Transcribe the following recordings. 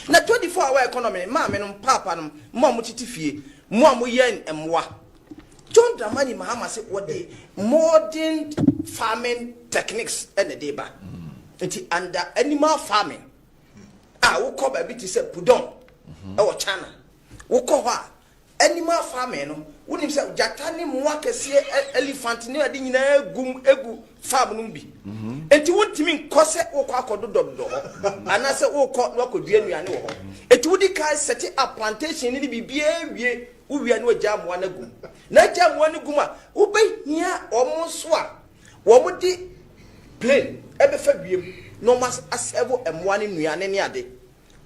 Na 24-hour economy, mama no papa no mo mo titifie mo yen emwa. John Dramani Mahama say what the modern farming techniques and the deba. It's under animal farming. Wo call baby to say pudon. Our channel. Wo call her animal farming no. Woni say jatani mwa kese elephant ni adi nyina egu farm no bi. Enti wontimi nkose wo kwa akodododo. Ana say wo kɔ no akodua nuane wo ho. Enti wodi kai set up plantation ni bibia wie wo wia no agya mwa na gum. Na agya mwa no gum a wo behia omo so a wo mo di plane ebe fa wiem no mas asevo emwa ne nuane ne ade.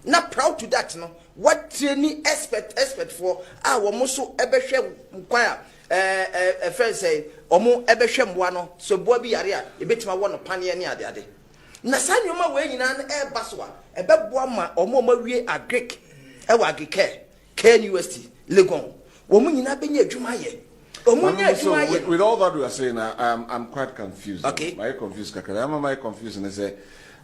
Na proud to that no. What training expert for wo mo so ebe hwe nkwan a friend say omo ebe hwe mwa no so bo bi yare a ebetima wo no pane ne ade na sanyoma we nyina na e baso a ebe bo ma omo mawie agric e wa agric KNUST Legon wo mo nyina benya adwuma ye omo nya adwuma ye. With all that we are saying, I'm quite confused. Okay. My confused kakara. I'm confused and say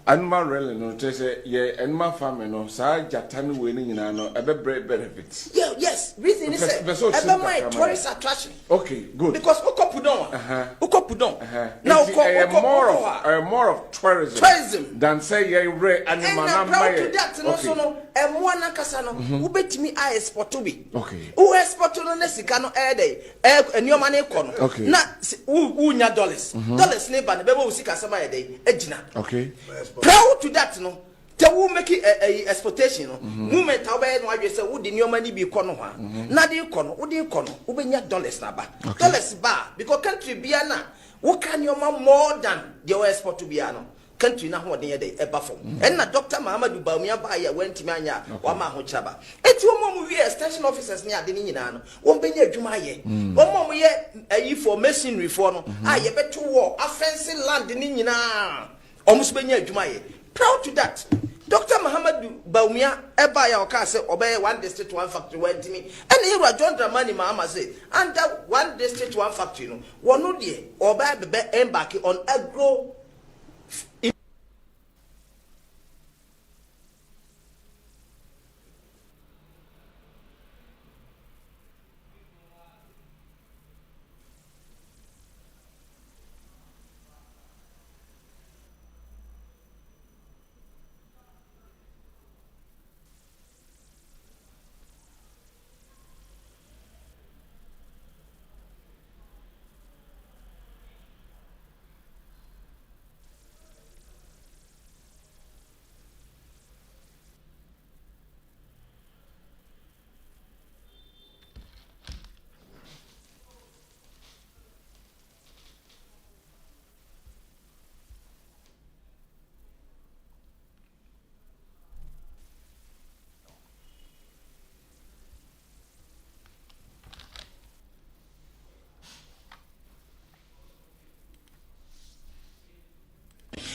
animal really no say yeah animal farming no sa jatani we ni nyina no ebe benefits. Yeah, yes, reason is ebe my tourist attraction. Okay, good. Because ukopudon now more of tourism than say yeah re animal na to that no so no emo na kasa no ubetimi a export bi. Okay. Who export no na sika no enioma na ekɔ no na unya dollars ne ba na beba usika sama ye ejina. Okay. Proud to that no te wo make a exportation no movement how be no adwe say wo di nioma ni bi kɔ no ha na de kɔ no wo de kɔ no wo benya dollars na ba dollars ba because country bia na wo kan nioma more than the export to bia no country na ho de ye de eba fom and na Dr. Muhammadu Bawumia ba ya wantimi anya wa ma ho chaba eti wo mo wi extension officers ni ade ni nyina no wo benya adwuma ye wo mo ye ayi for machinery for no ye beto wo offensive land ni nyina almost benya adwuma ye. Proud to that. Dr. Muhammadu Bawumia eba ya oka say obey one district one factory wantimi and here John Dramani Mahama say under one district one factory no wono de oba bebe embark on agro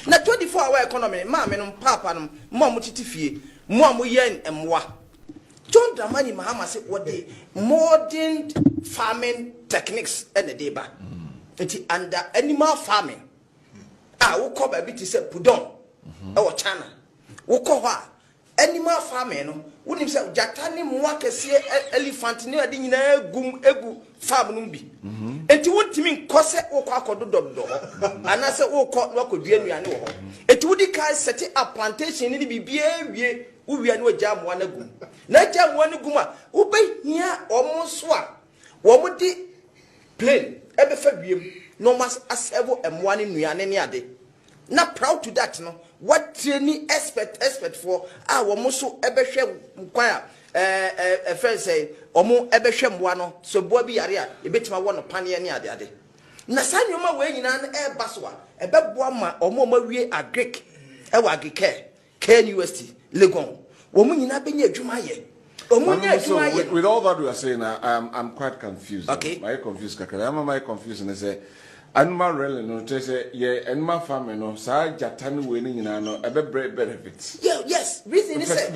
na 24-hour economy mama no papa no mo mo titifie mo yen emwa. John Dramani Mahama say what the modern farming techniques and the deba. It's under animal farming. Wo call baby to say pudon our channel. Wo call her animal farming no woni say jatani mwa kese elephant ni adi nyina egu farm no bi. Enti wontimi nkose wo kwa akodododo ana se wo kɔ no akodua nuane wo ho enti wodi kai set up plantation ni bibia wie wo wia no agya mwa na gum na agya mwa no gum a wo behia omo so a wo mo di plane ebe fa wiem no mas asevo emwa ne nuane ne ade na proud to that no what training expert for wo mo so ebe hwe nkwan a friend say omo ebe hwe mwa no so bo bi yare a ebetima wo no pane ne ade na sanyoma we nyina na e baso a ebe bo ma omo mawie agric e wa agric KNUST Legon wo mu nyina benya adwuma ye omo nya adwuma ye. With all that we are saying, I'm quite confused. Okay. My confused kakara. I'm confused and say animal railing no te say ye animal farming no sa jatani we ni nyina no ebe benefits. Yeah, yes. Reason is ebe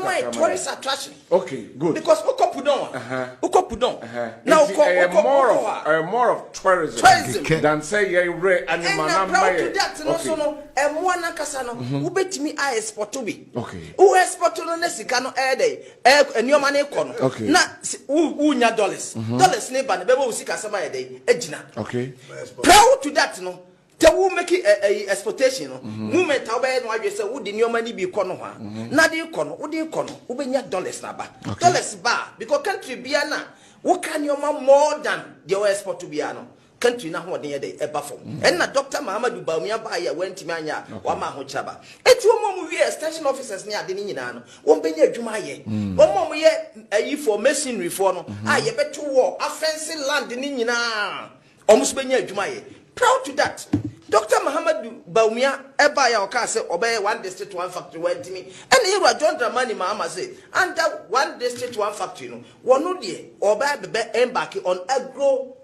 my tourist attraction. Okay, good. Because Ukopudon. Now more of tourism than say ye re animal na to that no so no one kasa no ubetimi I export to be. Okay. Who export to no sika no day enoma na ekọ no. Na unya dollars. Dollars ne ba na bebo sika sama e day ejina. Okay. Proud to that no. Te wo make exportation no. Moment obey no adwe say wo di nyoma ni bi kọ no ha. Na de kọ no, wo de kọ no, wo benya dollars na ba. Dollars ba because country bia na wo kan nyoma more than the export to bia no. Country na ho de ye eba fom. And na Dr. Muhammadu Bawumia ba ya wantimi anya wa ma ho chaba. Eti wo mo wi extension officers ni ade ni nyina no. Wo benya adwuma ye. Wo mo ye for masonry for no. Ye beto wo fencing land ni nyina. Almost benya adwuma ye. Proud to that. Dr. Muhammadu Bawumia eba ya oka say obey one district one factory wantimi. And here John Dramani Mahama say under one district one factory no. Wono de obey be embark on agro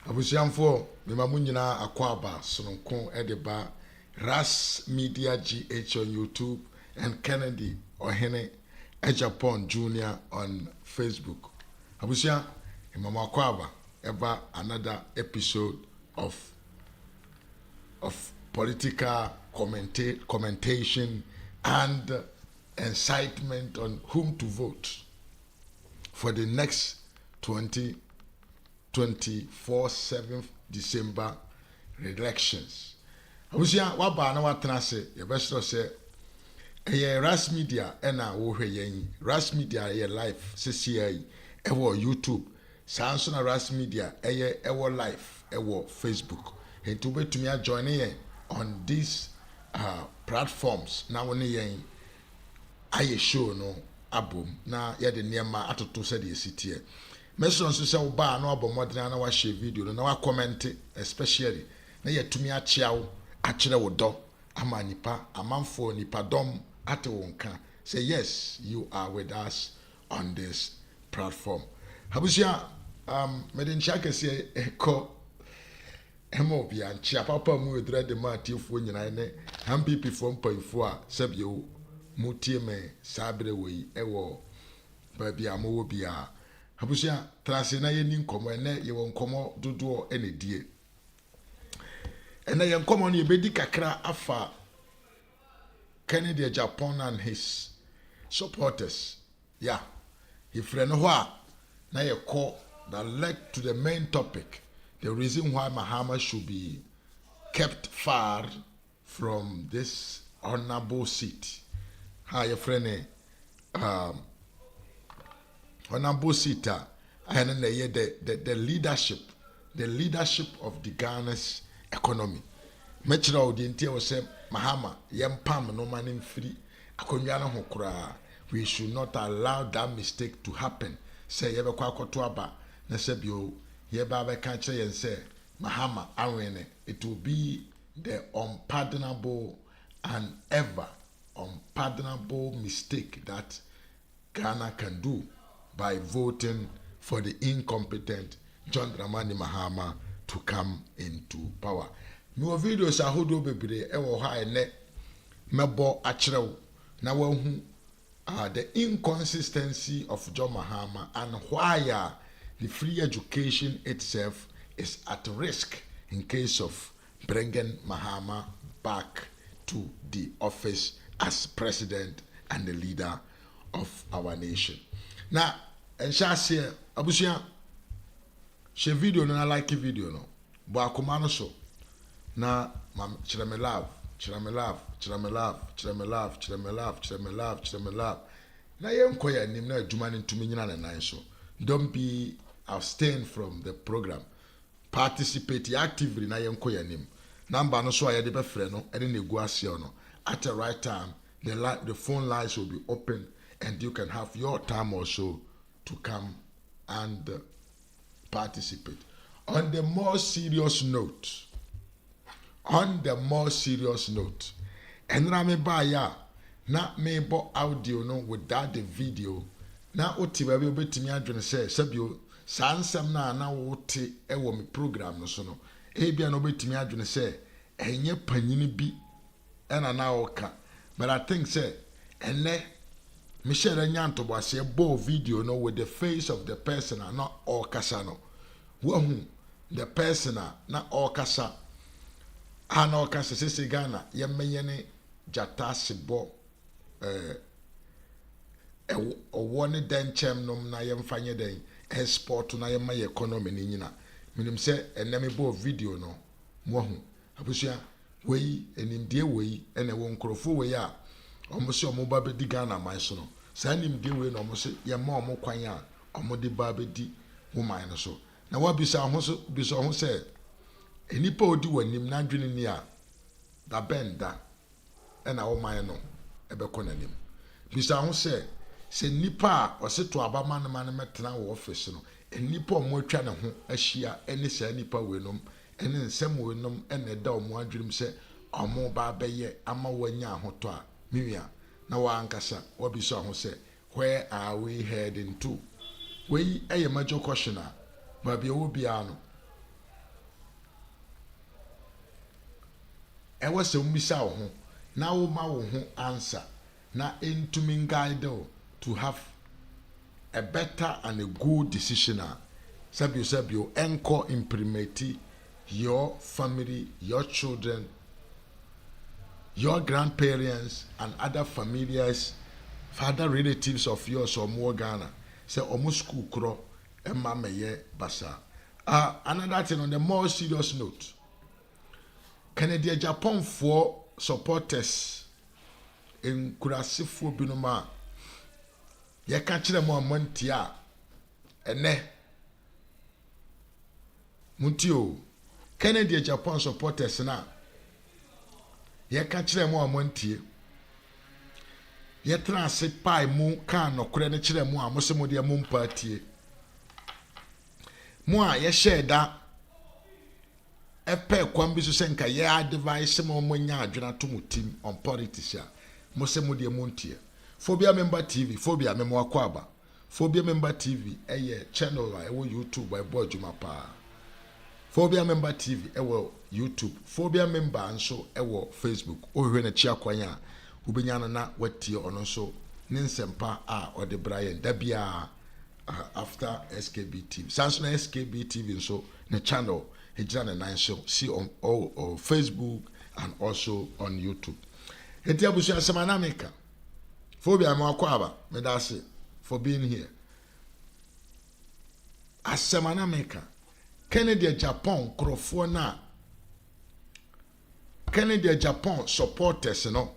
Abusiamfo memamu nyina akwaba sononko edeba RAZ Media GH on YouTube and Kennedy Ohene Ejapon Junior on Facebook. Abusia memamu akwaba eba another episode of political commentation and incitement on whom to vote for the next 24/7 December elections. Abusia waba na watena se yebesro se RAZ Media ena wo hwe yen RAZ Media ye live CCI ewo YouTube sanso na RAZ Media ewo live ewo Facebook entu betumi a join yen on these platforms na woni yen aye show no abom na ye de niema atoto se de sitie Meson so say oba na obomodena na wa share video na wa comment especially na yatumi achiawo akire wo do ama nipa amanfo nipa dom ate wonka say yes you are with us on this platform. Habusia meden chaka say ko emo bia nchia papa mu edra de ma tiefo nyina ne ham pipi fo mpanfo a sabio mutie me sabre wei ewo ba bia mo bia Abusia trase na ye ni nkomo ene ye won nkomo dodo ene die ene ye nkomo no ye bedi kakra afa Kennedy Japan and his supporters he friend ho a na ye call that led to the main topic, the reason why Mahama should be kept far from this honorable seat. How your friend honorable seat and then the leadership of the Ghana's economy. Metro Audintia was say Mahama yempam no man free akonwa no hokura. We should not allow that mistake to happen. Say yebe kwa koto aba na se bio yeba be ka kire yen say Mahama awene. It will be the unpardonable and ever unpardonable mistake that Ghana can do by voting for the incompetent John Dramani Mahama to come into power. No videos ahodo bebre ewo ha ene mebo akyerew na wahu the inconsistency of John Mahama and why the free education itself is at risk in case of bringing Mahama back to the office as president and the leader of our nation. Now, and shall say, Abusia, she video no like video no, but akumano so. Na mam chirame love. Na yenkoya nim na adwuma ne ntumi nyina na nan so. Don't be abstain from the program. Participate actively na yenkoya nim. Number no so ayede be frɛ no, ene na egu ase no. At the right time, the phone lines will be open and you can have your time also to come and participate. On the more serious note, enrame ba ya na me bo audio no without the video na oti ba bi obetimi adwene se sabio saa nsɛm na wote ɛwɔ me program no so no ebia no obetimi adwene se enye panyini bi ɛna na woka but I think say ene me share nyanto bo ase bo video no with the face of the person na all kasa no wahu the person na all kasa ana all kasa se Ghana yemmenye ne jata sebo owo ne denchem nom na yemfanye den export na yemma economy ni nyina minim se eneme bo video no wahu abusua wei enimdie wei ene wo nkrofo wei a omo se omo ba be di Ghana man so no sa nimdie wei no omo se yemma omo kwan a omo de ba be di wo man no so na wa bisa ho so bisa ho se enipa odi wanim na dwene ni a da benda ena wo man no ebekọ nanim bisa ho se nipa a oseto abama no man metena wo office no enipa omo atwa ne ho ahia ene sa nipa we nom ene nsem we nom ene da omo adwurim se omo ba beye ama wanya ahoto a miwia na wa ankasa wa bisa ho se where are we heading to we eye major question a ba bia wo bia no e wa se ummisa wo ho na wo ma wo ho answer na entumi guide to have a better and a good decision sabio enko implement your family, your children, your grandparents and other familiars, father relatives of yours or more Ghana say omo school kro emma meye basa. Another thing on the more serious note, Canada Japan for supporters in kurasifo binoma ye ka kire mo amantia ene mutio Canada Japan supporters na ye ka kire mo amantie ye transe pai mu kan no kure ne kire mo amose mo de mo mpatie mo a ye share da epe kwam bi so senka ye advice mo nya adwena to mutim on politics a mo se mo de mo ntie Phobia Member TV Phobia Memo Akwaba Phobia Member TV eye channel a ewo YouTube by Bojuma pa Phobia Member TV ewo YouTube Phobia Member nso ewo Facebook ohwe na chia kwanya ubenya na watie ono so ne nsempa a ode Brian dabia after SKB TV sanso na SKB TV nso ne channel hejira na nan show see on Facebook and also on YouTube etia busu asemana meka Phobia Mwakwaba medase for being here asemana meka Canada Japan krofo na Canada Japan supporters no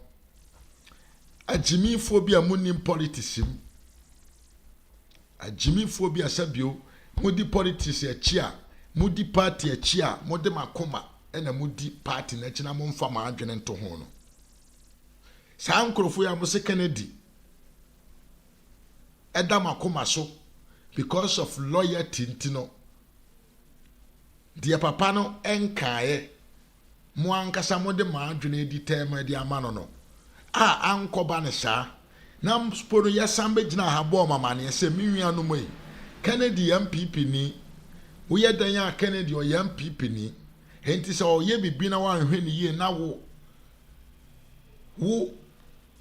ajimi phobia munim politics ajimi phobia sabio mudi politics e chia mudi party e chia mudi makoma ena mudi party na china mo mfa ma adwene nto ho no saa nkrofo ya mo se Kennedy eda makoma so because of loyalty ntino dia papa no enkae mo ankasa mo de ma adwene edi tema di amano no ankoba ne saa na sporo ya sambe gina habo mama ne se minwia no mai Kennedy MPP ni wo ye dan ya Kennedy o MPP ni enti se o ye bibi na wan hwe ni ye na wo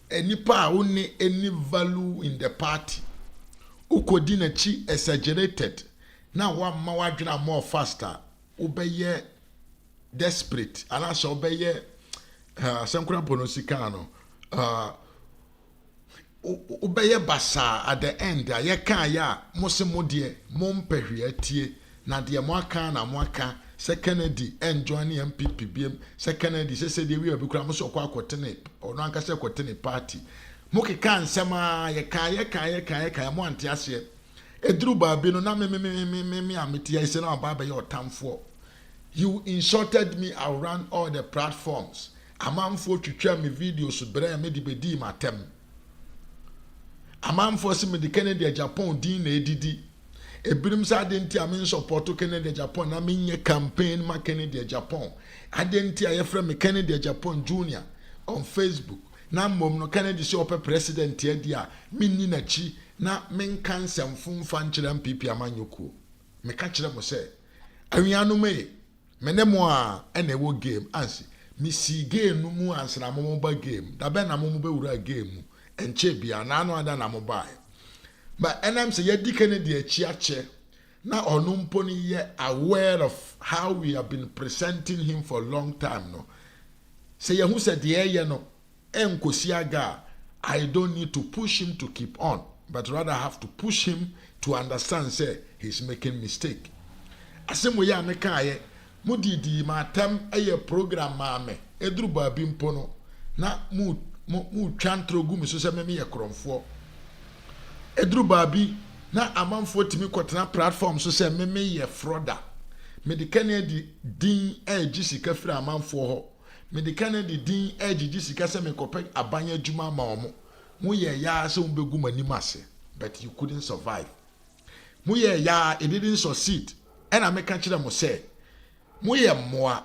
enipa woni any value in the party ukodi na chi exaggerated na wa ma wadwena more faster obeye desperate ana so obeye sankura bonosika no obeye basa at the end ye kan ya mosemo de mompehwe atie na de mo aka na mo aka se Kennedy enjoy ne MPP biem se Kennedy se de wi abikura mo so kwa akotene ono anka se akotene party mo keka nsema ye kan mo ante ase eduru ba bi no na me ameti ya se na ba ba ye otamfo. You insulted me around all the platforms. Amanfo twitwa me videos bra me di bedi matem. Amanfo se me di Canada Japan din na edidi. Ebirim sa adenti amen support Canada Japan na menye campaign ma Canada Japan. Adenti ayefra me Canada Japan Junior on Facebook. na mom no Kennedy se ope president ye dia minni na chi na menka nsɛmfo mfa nkyerɛ MPP amanyoko meka kyerɛ mo sɛ awiano me mene mo a ene wo game ansi mi si game no mu ansra mo ba game da be na mo be wura game mu enche bia na ano ada na mo bae but enam se ye di Kennedy achi ache na ono mpo ni ye aware of how we have been presenting him for a long time no say ye hu se de ye no enkosi aga I don't need to push him to keep on but rather have to push him to understand say he's making mistake asemo ya me kaaye mudidi matam eye program maame eduru baabi mpo no na mu twantro gu mi so se me ye kromfo eduru baabi na amanfo timi kwotena platform so se me ye froda me de Kennedy din agi sika fira amanfo ho me de Kennedy din agi sika se me kopɛ abanya adwuma ma omo mu ye ya se umbegu mani mase but you couldn't survive mu ye ya it didn't succeed and I make kanchira mo say mu ye moa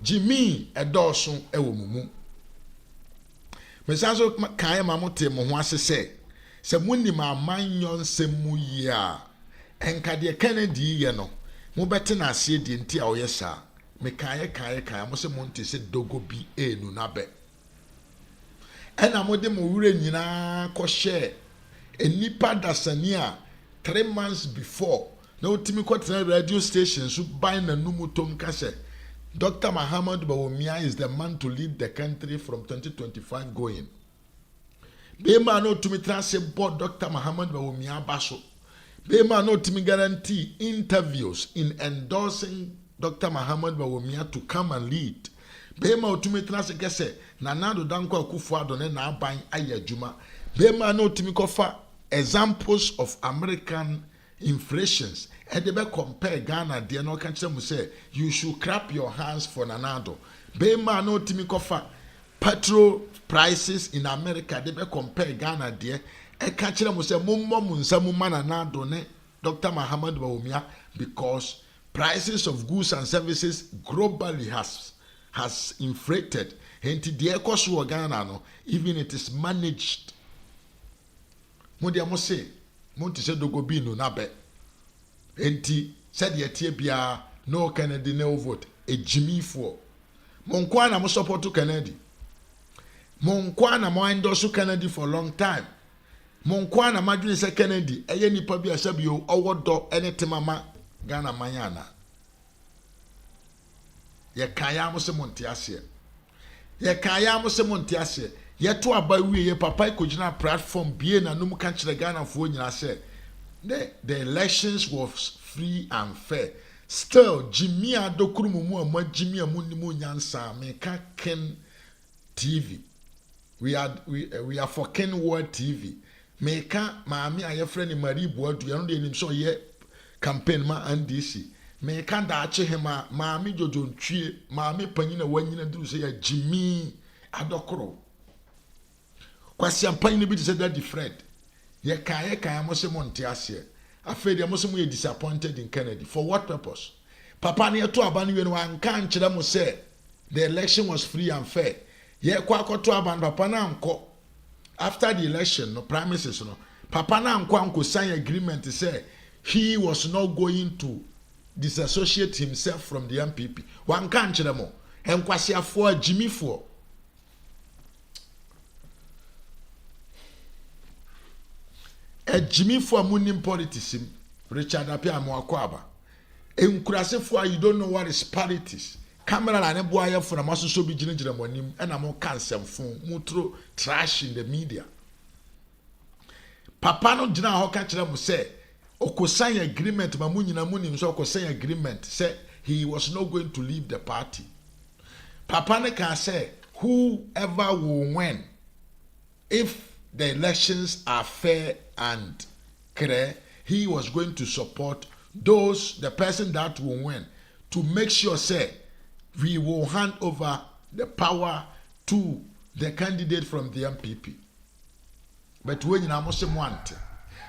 Jimmy edoso ewo mumu me sanso kan ma mo te mo ho ase se munni ma manyo nsemu yi a enka de Kennedy ye no mo bete na ase di nti a oye sa me kan mo se mo nte se dogo bi enu na be ena mo de mo wure nyina ko share enipa dasani a 3 months before na otimi kwatena radio station so buy na numutom ka se Dr. Muhammad Bawumia is the man to lead the country from 2025 going. Bema no to me transe board Dr. Muhammad Bawumia baso. Bema no to me guarantee interviews in endorsing Dr. Muhammad Bawumia to come and lead. Bema to me transe kese na nado danko Akufo-Addo ne na aban ayadwuma. Bema no to me kofa examples of American inflations and they be compare Ghana they no can say you should clap your hands for Nanado. Bema no timi kofa petrol prices in America they be compare Ghana there e can say mummo munsa mumma Nanado ne Dr. Muhammad Bawumia because prices of goods and services globally has inflated and the cost of Ghana no even it is managed mo dia mo say monti se dogo bi no na be enti said ye tie bia no Kennedy no vote ejimifo monkwa na mo support Kennedy monkwa na mo endorse Kennedy for long time monkwa na madwene se Kennedy eye nipa bi asabi owodo enetemama Ghana manyana ye kaya mo se monti ase ye kaya mo se monti ase yeto aba wie ye papa ikogina platform bie na num kan kire Ghana fo nyina se the elections was free and fair still Jimmy adokurumu mu ama Jimmy amunimu nyansa me ka Ken TV we are for Ken World TV me ka maami aye friend Marie Boadu ye no de nim so ye campaign ma NDC me ka da ache hema maami jojo ntwie maami panyina wanyina duru se ya Jimmy adokuru kwasi ampanyi ne bi te say that different ye kan mo se monte ase afei de mo se mo ye disappointed in Kennedy for what purpose papa ne to aba ne we no anka nkyere mo say the election was free and fair ye kwa akoto aba papa na anko after the election no promises no papa na anko sign agreement say he was not going to disassociate himself from the MPP wanka nkyere mo enkwasi afo agimifo ejimifo amunim politics Richard Apia Amoakwaba enkurasefo you don't know what is politics camera na ne boa yefo na masoso bi ginigina monim e na mo kansemfo mutro trash in the media papa no gina ho ka kire mo say okosan agreement ma munyina munim so okosan agreement say he was not going to leave the party papa ne can say whoever will win if the elections are fair and clear, he was going to support the person that will win to make sure say we will hand over the power to the candidate from the MPP. But when you must want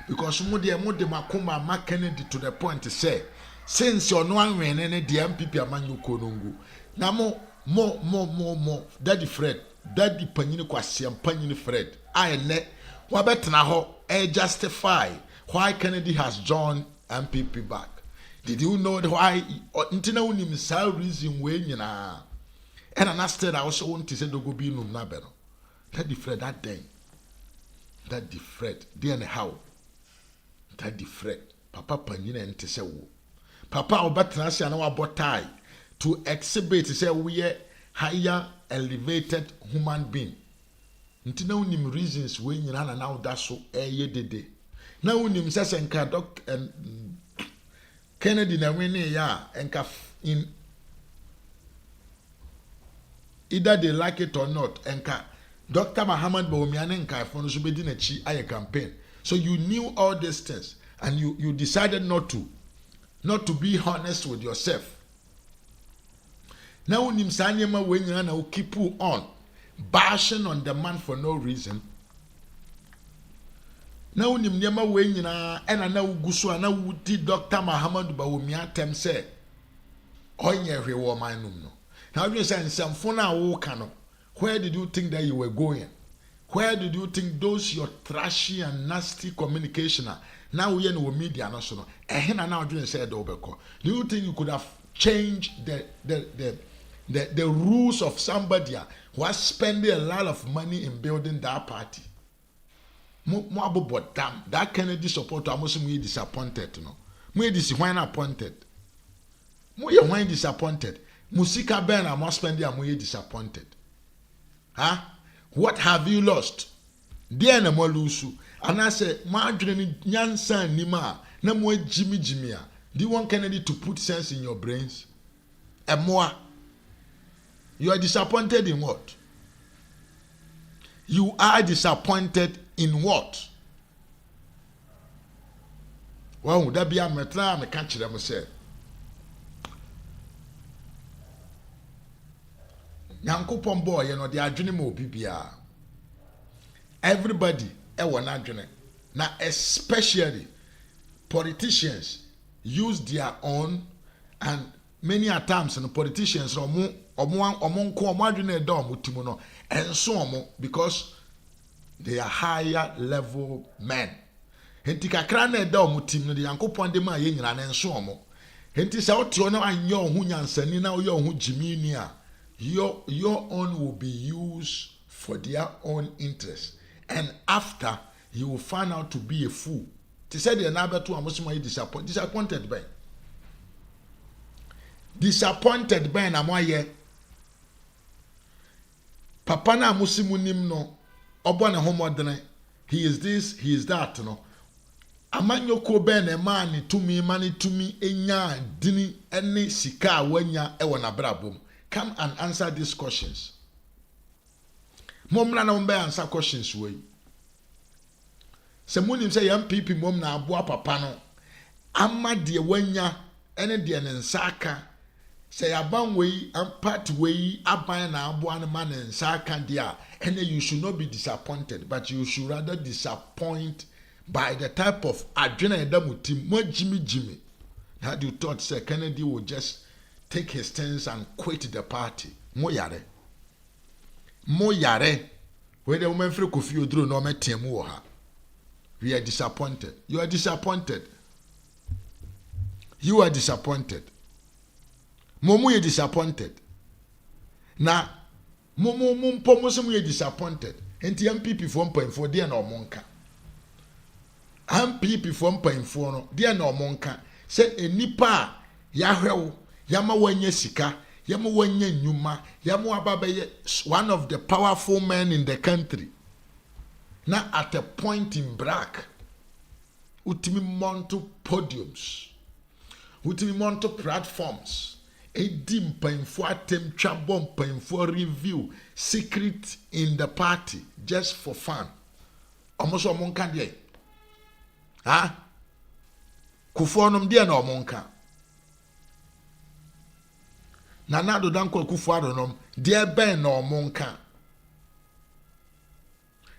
because mo de makoma ma Kennedy to the point to say since you're no one winning the MPP amanyuko nungu na mo daddy Fred daddy panyini kwase panyini Fred I ne wabetena ho justify why Kennedy has joined MPP back. Did you know why? Until now, him say reason we nyina. And I said I also want to say do go be no na be no. That the Fred that day. That the Fred. Then how? That the Fred. Papa panyina ente say wo. Papa obetena say na wabɔ tie to exhibit say we are higher elevated human being. Until now, him reasons we nyina na now that so dede. Now him say nka doc Kennedy na wini ya enka in either they like it or not enka Dr. Muhammad Bawumia enka for no so be di na chi aye campaign. So you knew all these things and you decided not to be honest with yourself. Now nim sanyema we nyina na keep on bashing on the man for no reason. Na unim nyama we nyina ena na uguso na wudi Dr. Muhammad Bawumia tem say onye hwewo manum no. Now you say nsamfo na wo ka no, where did you think that you were going? Where did you think those your trashy and nasty communication now we no media no so no. Ehe na you say do obeko. Do you think you could have changed the rules of somebody who has spending a lot of money in building that party? That Kennedy supporter almost me disappointed, no. Me disappointed. When disappointed. Musika Ben I must spend the disappointed. Huh? What have you lost? Dear na molusu. And I say, Marjorie Nyansa Nima, na mo Jimmy. Do you want Kennedy to put sense in your brains? And more. You are disappointed in what? You are disappointed in what? Well, that be a metra me catch them say. Nyankopon boy, you know, they are dreaming more bibia. Everybody, dreaming. Now, especially politicians use their own, and many a times, and politicians because they are higher level men. Henti kakra na eda omutim no de yankopon de ma ye nyina na enso omo. Henti sa otio na anyo ohu nyansani na oyo ohu jimini a your own will be used for their own interest, and after you will find out to be a fool. They said the neighbor to amosimo disappointed by. Disappointed by na moye. Papa na amosimu nim no obone homodene. He is this, he is that, no. Amanyo ko ben e mani tumi enya dini ene sika wanya ewo na brabom. Come and answer these questions. Mom na mbe answer questions we. Se munim se yam pipi mom na aboa papa no. Ama de wanya ene de ne nsaka. Se yaban we part we aban na aboa ne man nsaka dia. And you should not be disappointed, but you should rather disappoint by the type of adrenaline edamutim mo Jimmy. That you thought Sir Kennedy would just take his stance and quit the party. Mo yare. Where the woman free Kofi Oduro no metemu ha. We are disappointed. You are disappointed. You are disappointed. Momu is disappointed. Na Momo mumpomo you disappointed. Enti MPP for 1.4 dia na omonka. MPP for 1.4 no dia na omonka. Say enipa ya hwewo, yama wanya sika, yama wanya nyuma, yama ababe one of the powerful men in the country. Now at a point in black, utimi monto podiums, utimi monto platforms. Edim painful attempt chabom painful review secret in the party just for fun. Almost omonka die. Ha? Kufuanom die na omonka. Nanado danko kufuanom die ben na omonka.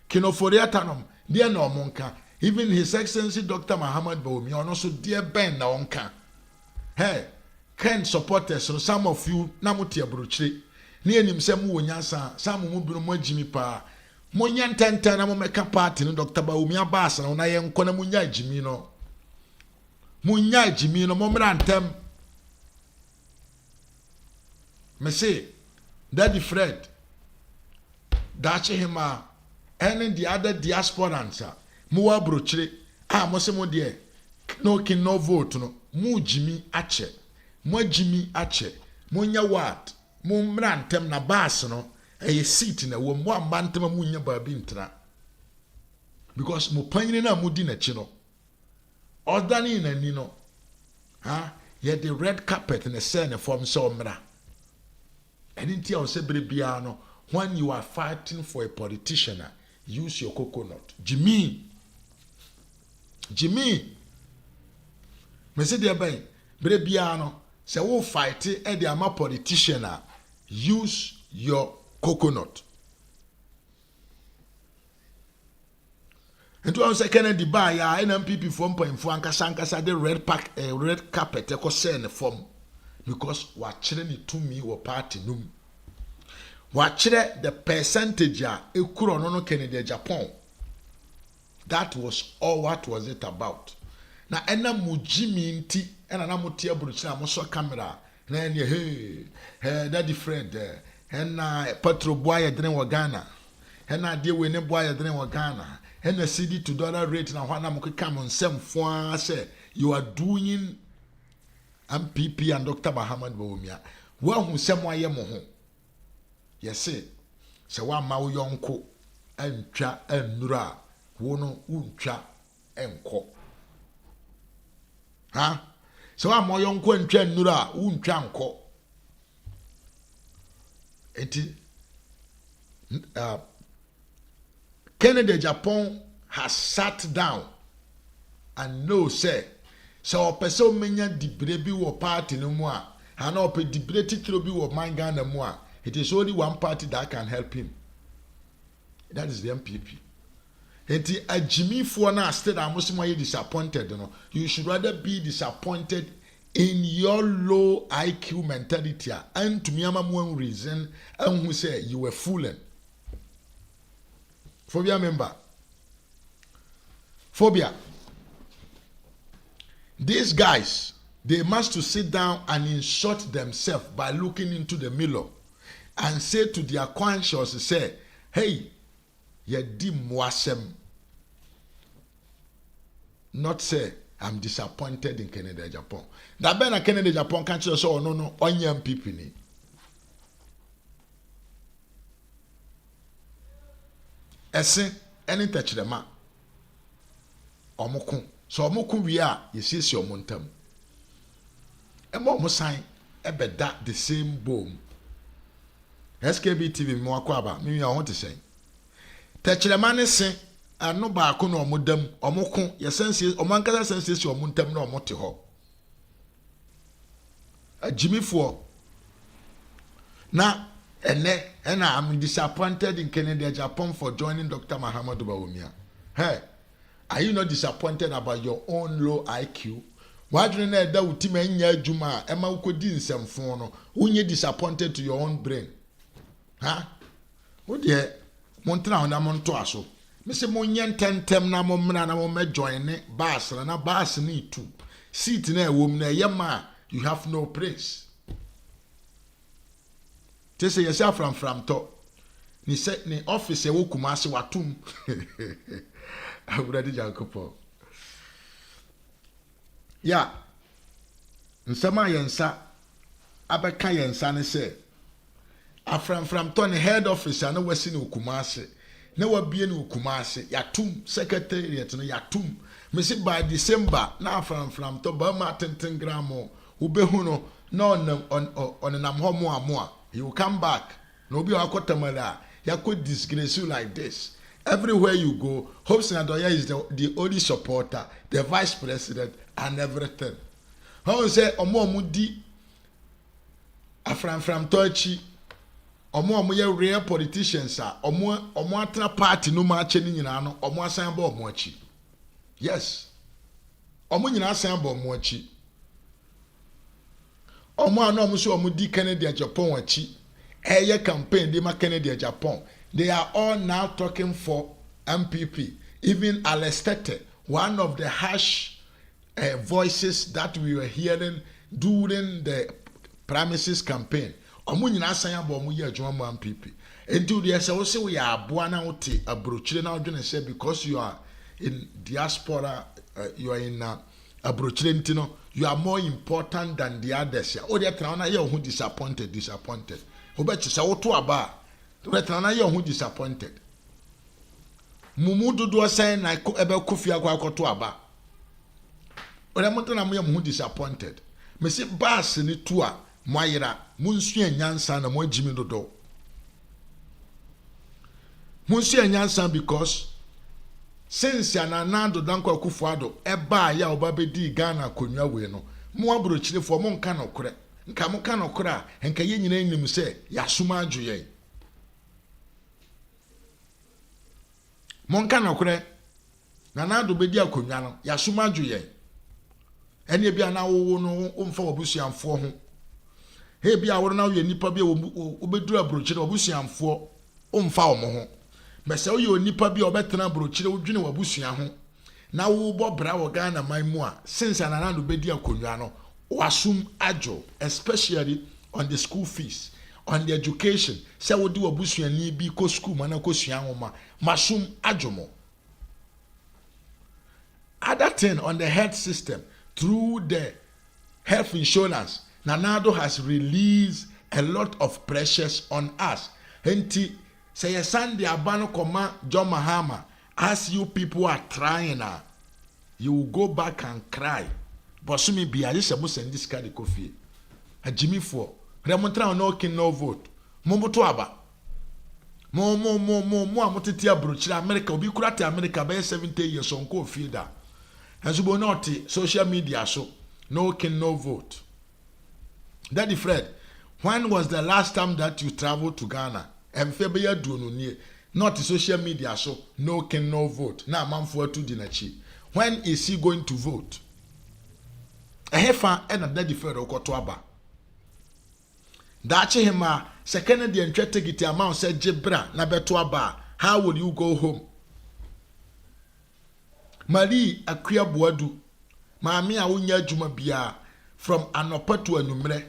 Kinoforiatanom die na omonka. Even His Excellency Dr. Muhammad Bawumia also die ben na onka. Hey. Ken supporters, so some of you namuti abrochire ne anim sɛ mo wonyansa sa mo bino mo agimi pa mo nya ntanta na mo meka party no Dr. Bawumia baas na ye nkɔ na mo nya agimi no mo mra ntem me say Daddy Fred dache hima and the other diasporans mo wa brochire mo se mo de no kin no vote no mo jimi ache mo jimi ache mo nya what mo mra ntem na baas no a seat na wo mo ambantem mo nya baabi ntra because mo panyine na mo di na chi no odani na ni no ye the red carpet na say na form so mra anything I say bia no when you are fighting for a politician use your coconut Jimmy me say there by bia no say wo fight e dey am politician use your coconut. And to our second the buy NMPP form point for ankasa the red carpet e ko say ne form because wa kire ni to me wo party num wa kire the percentage ekuro no Canada Japan. That was all what was it about. Na ena mujimi nti ena na motie buruchi na mo so camera na ene hey Daddy Fred ena petro boy dren wa Ghana ena de we ne boy dren wa Ghana ena CD to dollar rate na hwana mo keka mo nsem fo say you are doing MPP and Dr. Mahama Bawumia wa hu sem aye mo ho yese se wa ma wo yonko antwa annura wo no untwa enko so wa mo yonko antwa annura untwa enko enti Canada Japan has sat down and know say so person menya dibre bi wo party no mu a ana ope dibre titiro bi wo manga na mu a it is only one party that can help him, that is the MPP. Enti ajimifo na still amusimo ye disappointed no, you should rather be disappointed in your low IQ mentality and to me one reason and who say you were fooling. Phobia member. Phobia. These guys, they must to sit down and insult themselves by looking into the mirror and say to their conscience, say, hey, ye di mwasem. Not say, I'm disappointed in Canada, Japan. That ben a Canada, Japan can't say, oh no, onion people ni. Ese, any touch the ma. Omokun. So omokun we are, you see your montam. Emo mo sign, ebe that the same boom. SKB TV mo akwaba, me I want to say. Touch the man say, no ba ko no omodam, omokun, ye sense, omankasa sense your montam no omote ho. Jimmy for na and I'm disappointed in Canada, Japan for joining Dr. Mahama Bawumia. Hey, are you not disappointed about your own low IQ? Why do you know that ultimate Juma Emma Ukodi some phone? Who you disappointed to your own brain? Huh? What dear Montana na Montoaso? Mr. Monyan tentem na momna na mo join bass na bass need to sit in a woman yama. You have no praise. Tese yourself from to. Ni set ni office wo kumase watum. Abudi Jankopo. Ya. Nsema yensa abeka yensa ne se from to ne head office na wasi ne kumase. Na wabie ne kumase yatum secretariat no yatum. Me say by December na from to ba ma 10 gram ubehu no na on nam ho mo amoa. He will come back. No be akotamala. You could disgrace you like this. Everywhere you go, Hope Sinadoya is the only supporter, the vice president, and everything. How say omo mudi from Tochi, omo ye real politicians are omo atra party no march ni nyina no omo asan ba omo achi. Yes. Omo nyina asan ba omo achi. Omo ano omo so omo di Canada Japan wachi Air campaign, they make Kennedy Japan. They are all now talking for MPP. Even Alestete, one of the harsh voices that we were hearing during the premises campaign. Omu nyina asan abo omu ye adwuma mu MPP. Enti they say we say we are aboa na wote abrochire na odwene say because you are in diaspora, you are in abrochire ntino, you are more important than the others. O dey try na ye who disappointed. Obechi say wo to aba. We try na ye who disappointed. Mumu dodo say na ebe kofi akwa to aba. O dey monta na mo ye who disappointed. Me say bass ni to a moayira munsua nyansa na mo agimi dodo. Munsua nyansa because since ananado danko akufuado eba ya obabedi Ghana konwa we no mo abrochire fo mo nka nokore nka mo ka nokore a nka ye nyina nim se ya suma adwoye mo nka nokore nanado bedi akonwa no ya suma adwoye ene bia na wo no umfa obusuamfo ho he bia wo na wo nipa bia obeduru abrochire obusuamfo umfa wo mo ho mese wo ye onipa bia obetena abrochire wodwene wabusua ho na wo bo bra wo Ghana manmu a since ananado bedi akonwa no wasum ajo, especially on the school fees, on the education. Say wo di wabusua ni bi ko school mana ko sua homa masum ajo mo. Other thing on the health system through the health insurance, Nanado has released a lot of pressures on us. Enti say a Sunday abano koma John Mahama, as you people are trying you will go back and cry. But so me be I just send this card coffee. A Jimmy for Remontra no kin no vote. Momo to aba. Mo amotetia brochira America obi kurate America by 70 years on ko fieda. And so not social media so no kin no vote. Daddy Fred, when was the last time that you traveled to Ghana? And February do no near. Not social media so no kin no vote. Now man for to dinachi. When is he going to vote? A hefa and a Daddy Fred okotoaba. Dachi hima second the entretegiti amount said Jebra na betuaba. How will you go home? Marie Akria Boadu, Mammy Awunya Jumabia from Anopa to Anumre.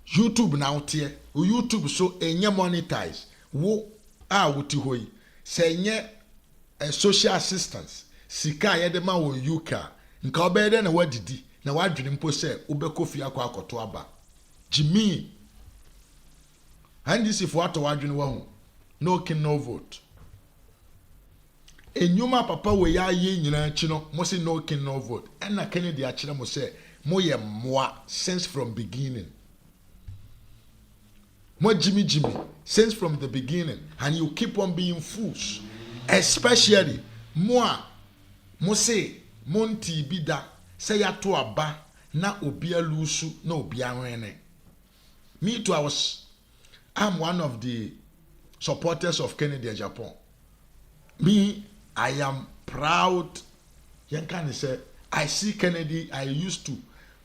YouTube now tier, YouTube so enye monetize. Wo wuti hoi. Say nye social assistance. Sika yedema wo yuka. Nka obede na wadidi. Na wadwene mpo se ubeko fi akwa akoto aba. Jimmy. And this if what wadwene wa hu. No kin no vote. Enyuma papa we ya ye nyina chi no mo se no kin no vote. And na Kennedy a kire mo se mo ye moa since from beginning. Mo Jimmy since from the beginning, and you keep on being fools, especially mo say monti bida say ya to aba na obia lusu na obia wene. Me too, I'm one of the supporters of Kennedy Japan. Me, I am proud. Yankani say I see Kennedy. I used to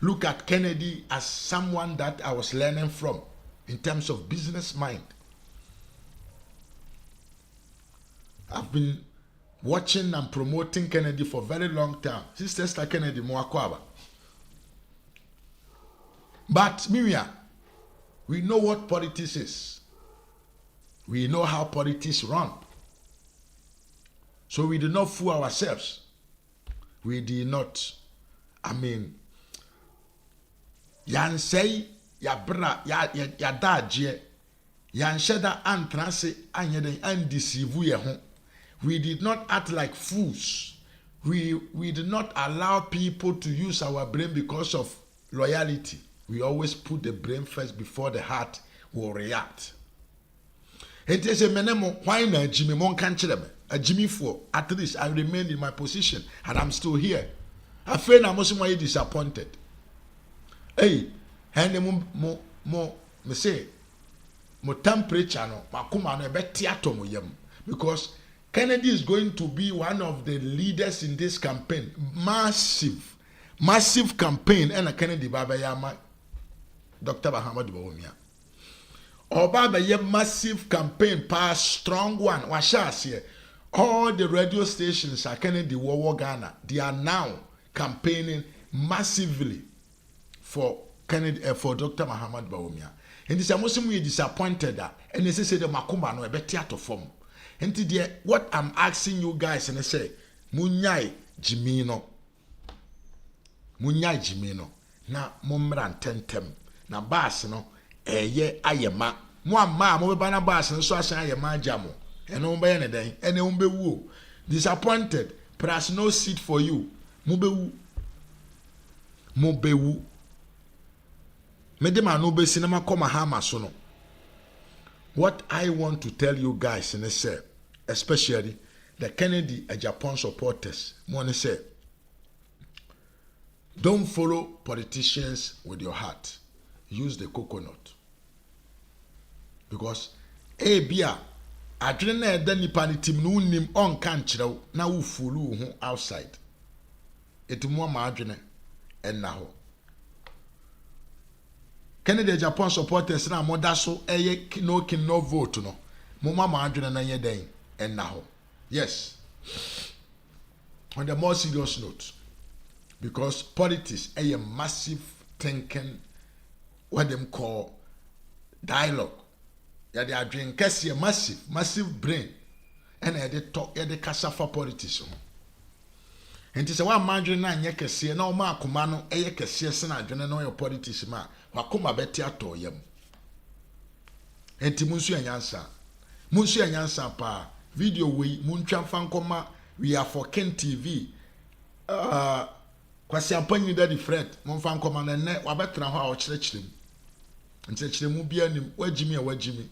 look at Kennedy as someone that I was learning from in terms of business mind. I've been watching and promoting Kennedy for a very long time. Sister Kennedy Mwakwaba. But Miriam, we know what politics is. We know how politics run. So we do not fool ourselves. We did not. Yan say ya bra ya daje yan sheda antrase anyeden undeceive ye ho. We did not act like fools. We did not allow people to use our brain because of loyalty. We always put the brain first before the heart will react. It is a menemo why na Jimmy mon kan kire me. A Jimmy for at least I remained in my position and I'm still here. I feel I'm also more disappointed. Hey, and me say mo temperature no makuma no ebeti atom yam because Kennedy is going to be one of the leaders in this campaign. Massive campaign and a Kennedy Baba Yama Dr. Bahamad Bawumia. Oba be ye massive campaign pass strong one. Washas here. All the radio stations are Kennedy War Ghana. They are now campaigning massively for Kennedy for Dr. Muhammad Bawumia. And this Muslim we disappointed that and they say the Makuma no be theater form. And today what I'm asking you guys and I say Munyai Jimino. Munyai Jimino. Na momran tentem. Na bass no eye ayema. Mo amma mo be bana bass no so asan ayema jamo. Eno mbe ye ne den. Ene mbe wu. Disappointed. Plus no seat for you. Mo be wu. Mo be wu. Medema no be cinema come mahama so no. What I want to tell you guys in say, especially the Kennedy and Japan supporters, want to say, don't follow politicians with your heart. Use the coconut. Because bia adrena e da nipa ni tim no nim on kan kyerɛw na wo fulu ho outside. Etumo ma adrena enna ho. Kennedy Japan supporters na moda so no vote no. Mo ma adrena na ye den enna ho. Yes. On the more serious note, because politics a massive thinking, what them call dialogue. Yeah, they are doing massive brain, and they talk, they kasa for politics. And it's a one margin na nye kese na oma akoma no eye kese se na adwene no your politics ma wakoma beti ato yam. Enti munsu anyansa pa video we muntwa fankoma we are for Ken TV kwasi ampanyi da different mon fankoma na ne wabetra ho a o kyerɛkyerɛ mu nkyerɛkyerɛ mu bia nim wagimi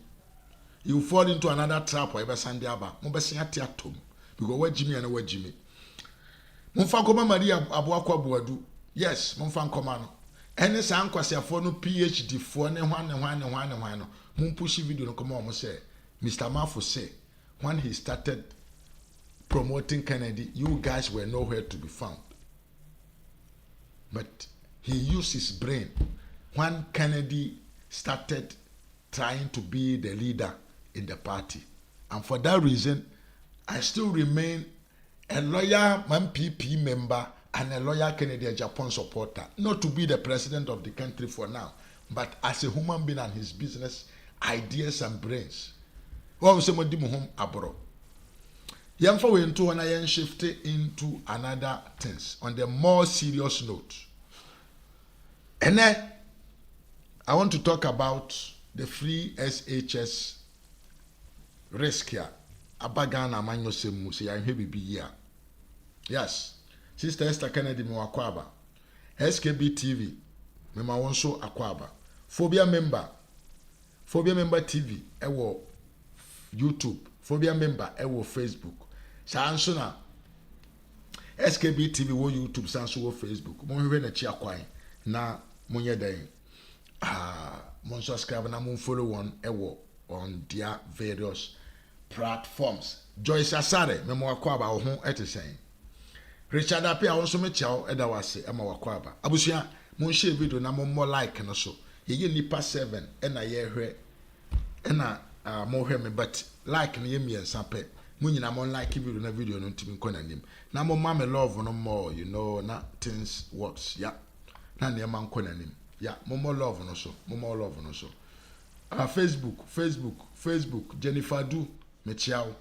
you fall into another trap or ebe sande aba mo bɛsen ate atom because wagimi Mumfankoma Maria Abuakwa Buadu. Yes, Mumfankoma no. Ene sa ankwasiafo no PhD fo ne hwan no. Mumpushi video no come on say Mr. Mafo say when he started promoting Kennedy, you guys were nowhere to be found. But he used his brain when Kennedy started trying to be the leader in the party. And for that reason, I still remain a loyal MPP member and a loyal Kennedy Japan supporter. Not to be the president of the country for now, but as a human being and his business, ideas and brains. What was somebody home abroad? Yamfa we into when I shift into another things on the more serious note. And then I want to talk about the free SHS risk here. Abagana manyo semu se ya hebi biya. Yes. Sister Esther Kennedy me wakwaba. SKB TV me ma wonso akwaba. Phobia member TV ewo YouTube. Phobia member ewo Facebook. Sanso na SKB TV wo YouTube sanso wo Facebook. Mo hwe na chi akwan na monye den. Mon subscribe na mon follow one ewo on their various platforms. Joyce Asare memo akwaba wo ho etesen. Richard Apia wonso me chiao eda wase ema wakwaba. Abusua mon share video na mo like no so. Ye nipa 7 na ye hwe na mo hwe me but like na ye miensa pe. Mo nyina mo like video no ntimi nkɔ nanim. Na mo ma me love no more, you know, na things works. Yeah. Na ne ma nkɔ nanim. Yeah, mo love no so. Facebook Jennifer Du mechiao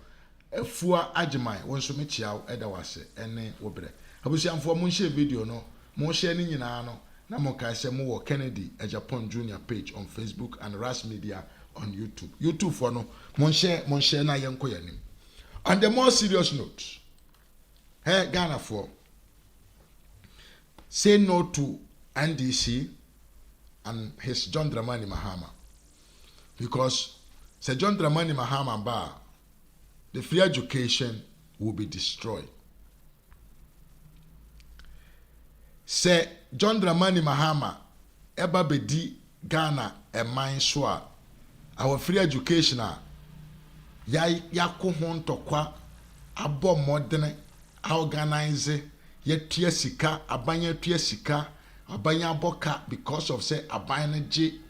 efua agimai wonso mechiao eda wase ene wobre abusiamfo mo share video no mo share ni nyina no na mo ka se mo wo Kennedy Japan Junior page on Facebook and RAZ Media on YouTube for no mo share na yenko yanim. On the more serious note, hey Ghana for say no to NDC and his John Dramani Mahama, because Sir John Dramani Mahama bar, the free education will be destroyed. Sir John Dramani Mahama eba bedi Ghana a mine soa our free education ya ko ho ntokwa abo modern organize ye tua sika abanya tua sika abanya boka because of say abanya je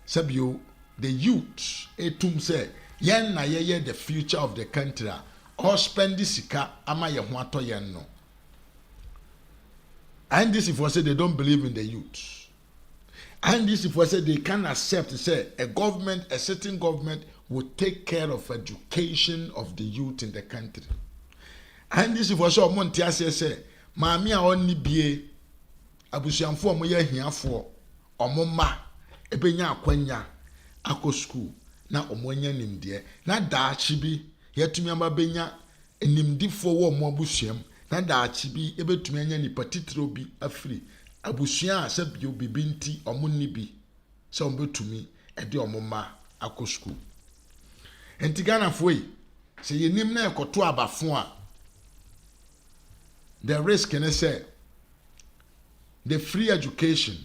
sabio the youth etum say yen na ye the future of the country or spend this sika ama ye ho ato yen no. And this if we say they don't believe in the youth. And this if we say they can accept say a certain government will take care of education of the youth in the country. And this if we say omontia say maami a onni bie abusuanfo omo ye hiafo omo ma ebenya akwanya akọ school na omo anya nimde na daachi bi yetumi amba benya enimdifo wo omo abusuam na daachi bi ebetumi anya ni patitro bi afri abusua se bio bibinti omo ni bi se omo betumi ede omo ma akọ school. Enti Ghana foi se yenim na ekoto abafo a the risk can say the free education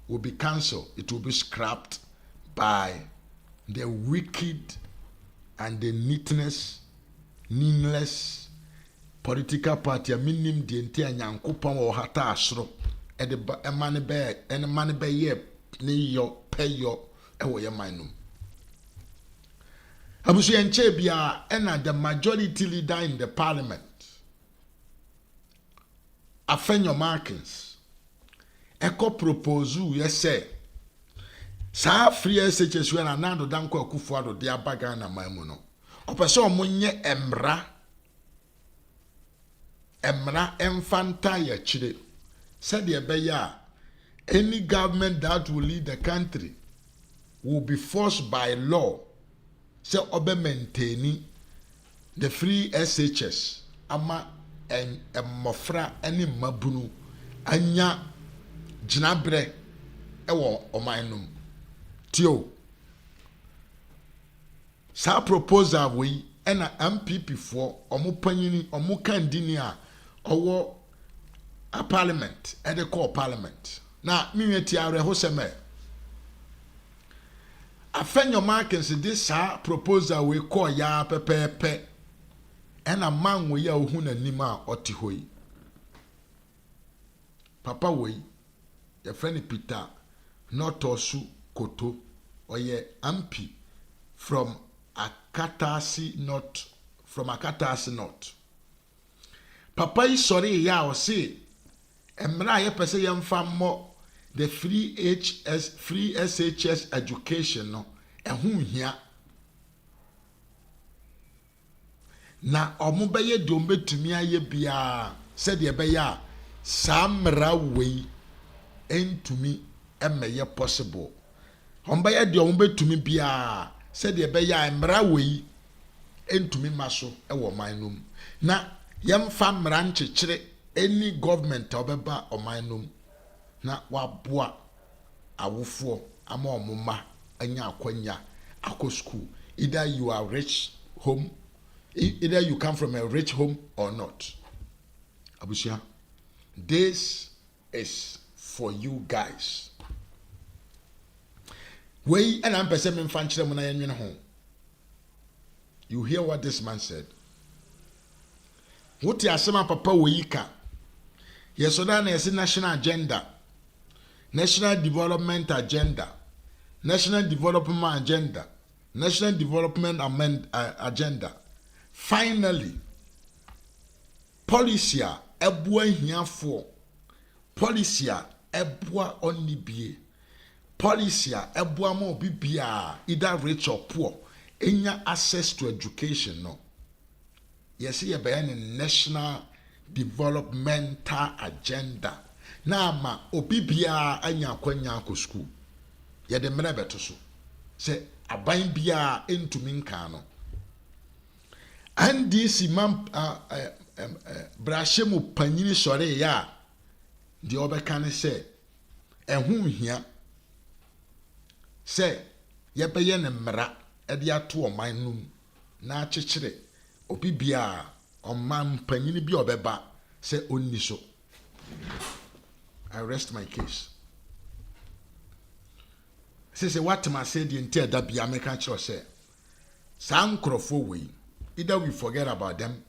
will be cancelled. It will be scrapped by the wicked and the needless political party. A minimum the entire Yankupa or Hata Asro at the money bag and the money by year, pay your away minum. Abusu Enchebia and the majority leader in the parliament. Afenyo Markins eko propose ye say sa free SHS we na nando danko Akufo-Addo de abaga na mamu no opese omunye emra enfanta ya chire said ye beya any government that will lead the country will be forced by law say obe maintaining the free SHS ama en mofra eni mabunu anya jinabre ewo omanum tio sa proposal we ena MPP for omupanyini omukandini a owo a parliament e de call parliament na miweti are ho seme Afenyo Markins this sa proposal we call ya pepepe ena man we ya ohu na nima oti hoi papa we ya friend Peter not osu koto oye MP from Akatasi North papa yi sorry ya o say emra ye pese ye mfa mo the free SHS education no ehun hia na omubeye de ombetumi aye bia said ye beya samra we entumi emeye possible ombeye de ombetumi bia said ye beya emra we entumi maso ewo manum na yemfa mra nchechire any government obeba omanum na waboa awofo ama omuma anya akwanya akọ school either you are rich home either you come from a rich home or not. Abusia, this is for you guys. We and I'm person mfanchire mo na yenwene ho. You hear what this man said? What you asema papa we ka? Yesoda na yesi national agenda. National development agenda. National development agenda. National development agenda. Finally, policy a ebua hiafo, policy a ebua onibie, policy a ebua mo bibia either rich or poor, enya access to education no. Yes, ye be national developmental agenda. Na ma obibia anya kwanya akọ school. Ye de mre beto so. Se aban bia entumi nka no. And this imam brashemu panyini sore ya di obeka ne se ehun hia se ye beye ne mra e de ato oman num na achechire obibia oman panyini bi obeba se onni so. I rest my case. Say what ma say the entire that be American church say some crofo we either we forget about them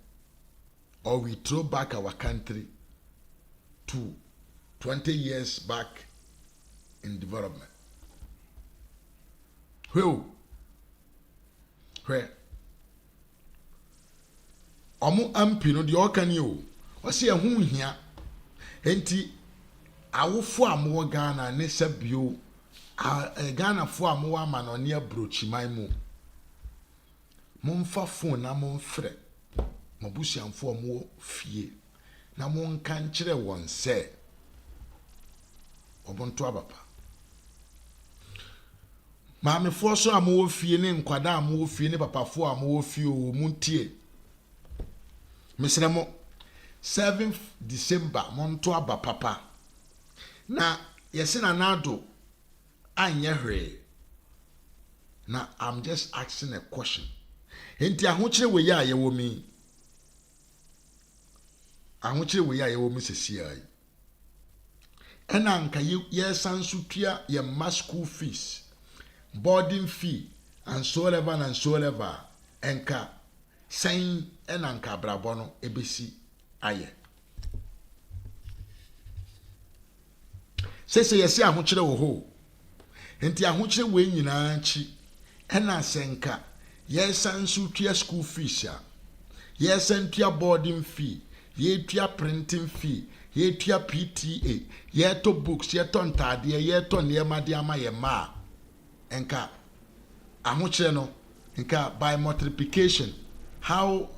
or we throw back our country to 20 years back in development. Where? Omo ampi no de okani o. O se ehun hia. Enti awofo amowo Ghana ne sabio Ghana fo amowo amanone abrochiman mu. Momfa phone na momfrɛ. Mabusiamfo amowo fie. Na monka nkyere won se obonto abapa. Maame fo so amowo fie ne nkwada amowo fie ne papafo amowo fie o muntie. Mesremo 7th December monto aba papa. Na yesi na nado anye hwe. Na I'm just asking a question. Enti ahokyere we ya yewo mi. Ahokyere we ya yewo mi sesi ai. Ena nka yesan so tua ye ma school fees, boarding fee and so ever enka sen ena nka brabo no ebesi aye. Sese yesi ahokyere wo ho. Enti ahokyere we nyina nchi ena senka yesan so tua school fees ya. Yesan tua boarding fee, ye tua printing fee, ye tua PTA, ye to books, ye to ntade, ye to niema de ama ye ma. Enka ahokyere no enka by multiplication how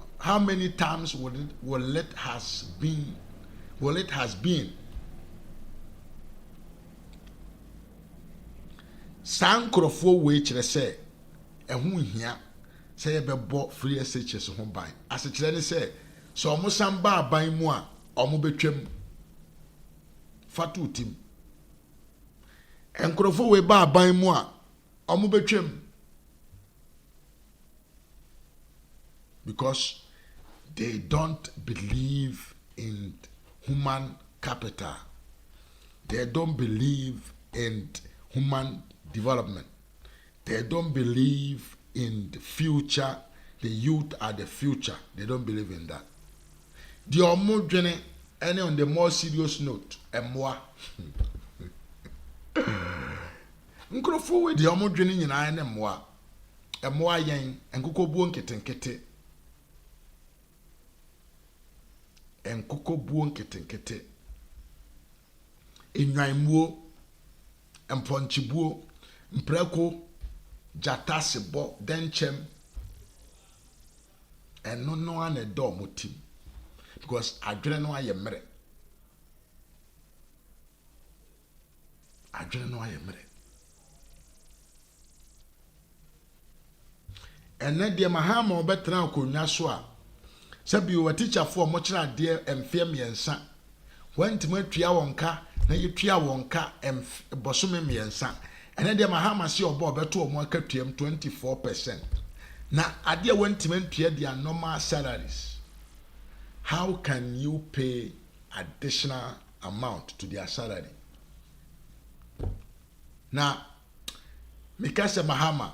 many times will it has been sankrofo we kire se ehun hia se ye bebo free SHS ho ban ase kire ne se so omo san ba ban mu a omo betwam fatu tim enkrofo we ba ban mu a omo betwam because they don't believe in human capital. They don't believe in human development. They don't believe in the future. The youth are the future. They don't believe in that. The omodwene, any on the more serious note, emwa. Nkrofo we the omodwene nyina na emwa. Emwa yen enkoko buo nketenkete. Enkoko buo nketenkete. Enwanmuo, emponchibuo, mpreko, jatasebo, denchem. And no one a door motim. Because I don't know I am married. I don't know I am married. And then the mahama betra ko nyaswa. Sabi o teacher for mochra de emfem yensa. When timatua wonka na yetua wonka bosome miensa. And then the mahama si obo beto omo akatuam 24%. Na ade when timatua their normal salaries. How can you pay additional amount to their salary? Now, Mikasa Mahama,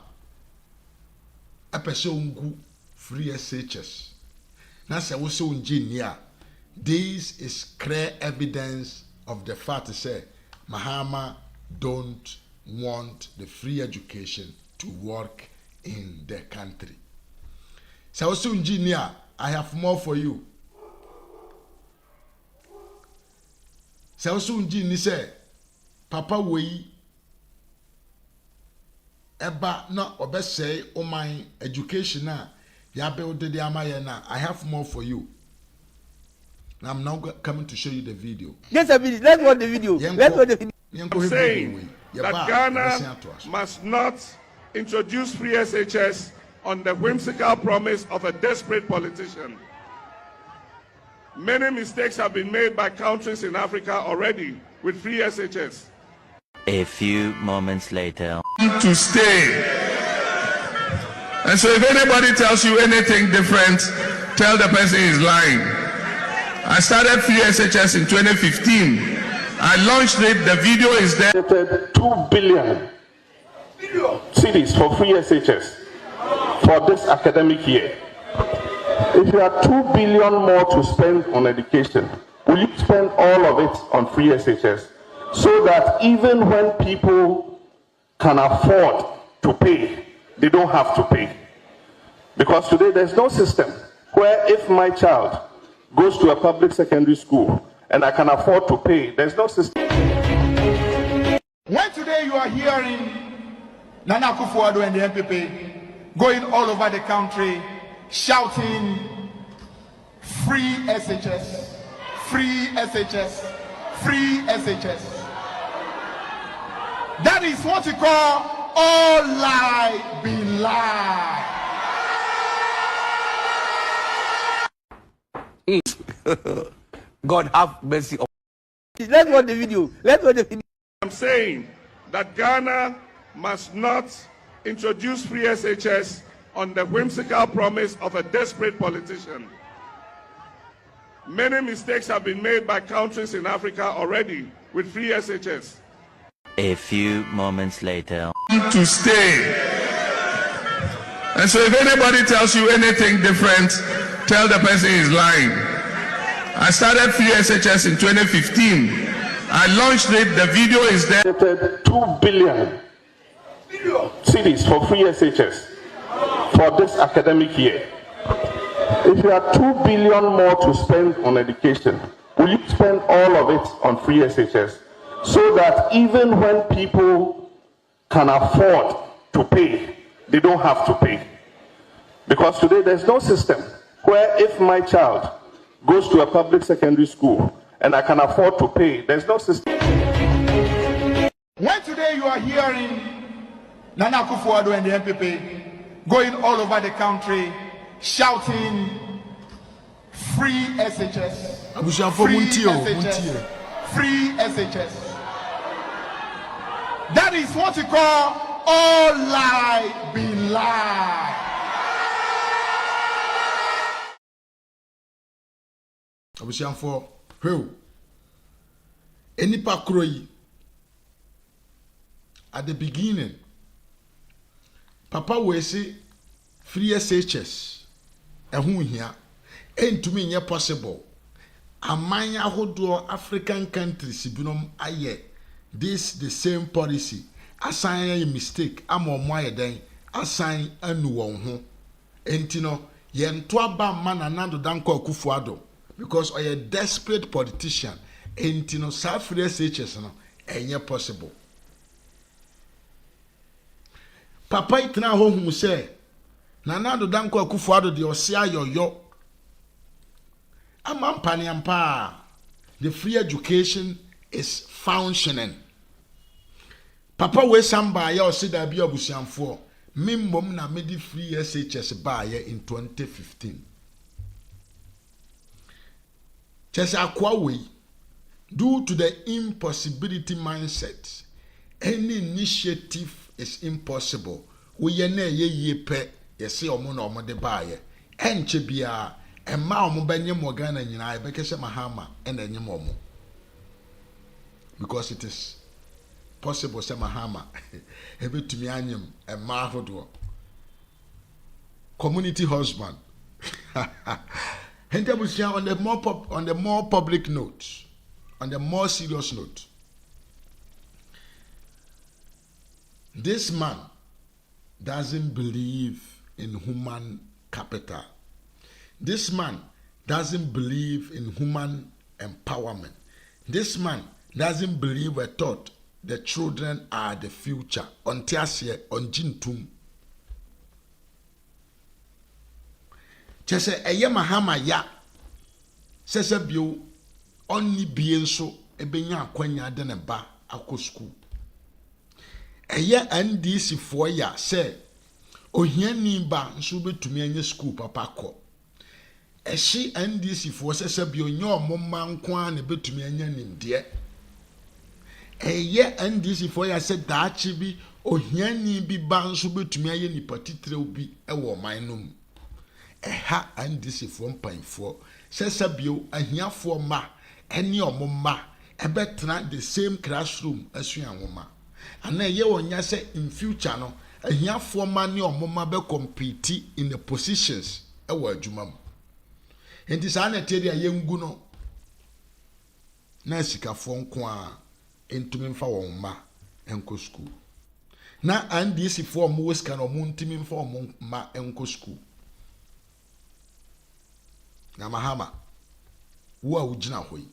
a person free SHS. Now, say also engineer. This is clear evidence of the fact to say Mahama don't want the free education to work in the country. So also engineer, I have more for you. So also engineer say, Papa we eba na obesay o my education na ya build the amaye na I have more for you. Now I'm now coming to show you the video. Yes, a video. Let's watch the video. Let's watch the video. I'm saying that Ghana must not introduce free SHS on the whimsical promise of a desperate politician. Many mistakes have been made by countries in Africa already with free SHS. A few moments later. To stay. And so if anybody tells you anything different, tell the person he's lying. I started free SHS in 2015. I launched it. The video is there. 2 billion cities for free SHS for this academic year. If you have 2 billion more to spend on education, will you spend all of it on free SHS so that even when people can afford to pay, they don't have to pay. Because today there's no system where if my child goes to a public secondary school and I can afford to pay, there's no system. When today you are hearing Nana Akufo-Addo and the MPP going all over the country shouting free SHS, free SHS, free SHS. That is what you call all lie be lie. God have mercy on. Let's watch the video. Let's watch the video. I'm saying that Ghana must not introduce free SHS on the whimsical promise of a desperate politician. Many mistakes have been made by countries in Africa already with free SHS. A few moments later. To stay. And so if anybody tells you anything different, tell the person he's lying. I started free SHS in 2015. I launched it, the video is there. 2 billion cedis for free SHS for this academic year. If you have 2 billion more to spend on education, will you spend all of it on free SHS so that even when people can afford to pay, they don't have to pay? Because today there's no system where if my child goes to a public secondary school and I can afford to pay, there's no system. When today you are hearing Nana Akufo-Addo and the MPP going all over the country shouting free SHS, free SHS, free SHS. That is what you call all lie be lie. Abusianfo, who? Enipa kroyi. At the beginning, Papa we say free SHS. Ehun hia. Entumi nye possible. Amanya ahodo African countries binom aye this the same policy. Assign a mistake. Amo moye den. Assign anu won ho. Enti no yento aba mana nando danko Akufo-Addo. Because I a desperate politician, and no free SHS no, ain't possible. Papa itna home say, Nanado Danko Akufo-Addo de Osia yo. Amampaniampa. The free education is functioning. Papa we samba ya osida bi abusianfo. Mimmom na medi free SHS ba in 2015. Due to the impossibility mindset, any initiative is impossible. We ye pe yesi omo na omo de baye. Enche bia emma omo benye mo Ghana nyina be kese mahama and enye mo. Because it is possible say mahama ebe tumi anyem emma hodo. Community husband. On the more public note, on the more serious note, this man doesn't believe in human capital. This man doesn't believe in human empowerment. This man doesn't believe or thought the children are the future. On Tiasie, on Jintum. Chese eye mahama ya sese bio onni bie nso ebenya akwanya de ne ba akọ school eye NDC fo ya se ohiani ba nso betumi anya school papa kọ ehyi NDC fo sese bio nya omomma nko a ne betumi anya nimde eye NDC fo ya se daachi bi ohiani bi ba nso betumi anya nipa titire obi ewo man no mu eha NDC for mpanfo sesabio ahiafo ma eni omoma ebetra the same classroom asua nwoma ana ye wonya se in future no ahiafo ma ne omoma be compete in the positions ewa adwuma mu enti sa na tedi ayengu no na sikafo nko a entumi mfa won ma enko school na NDC for mo scan o mo ntimi for mo ma enko school na mahama wo a ugina hoyi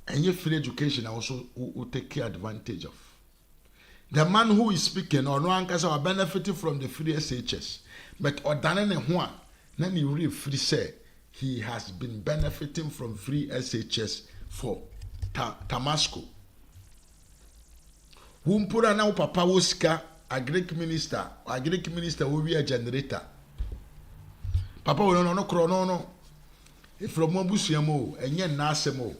and free education also will take advantage of. The man who is speaking or no one can benefit from the free SHS, but or done one, then you read free say he has been benefiting from free SHS for Tamasco. Wumpura now papa woska a Greek minister will be a generator. Papa will no chrono from Mobusiamo and yen nasemo.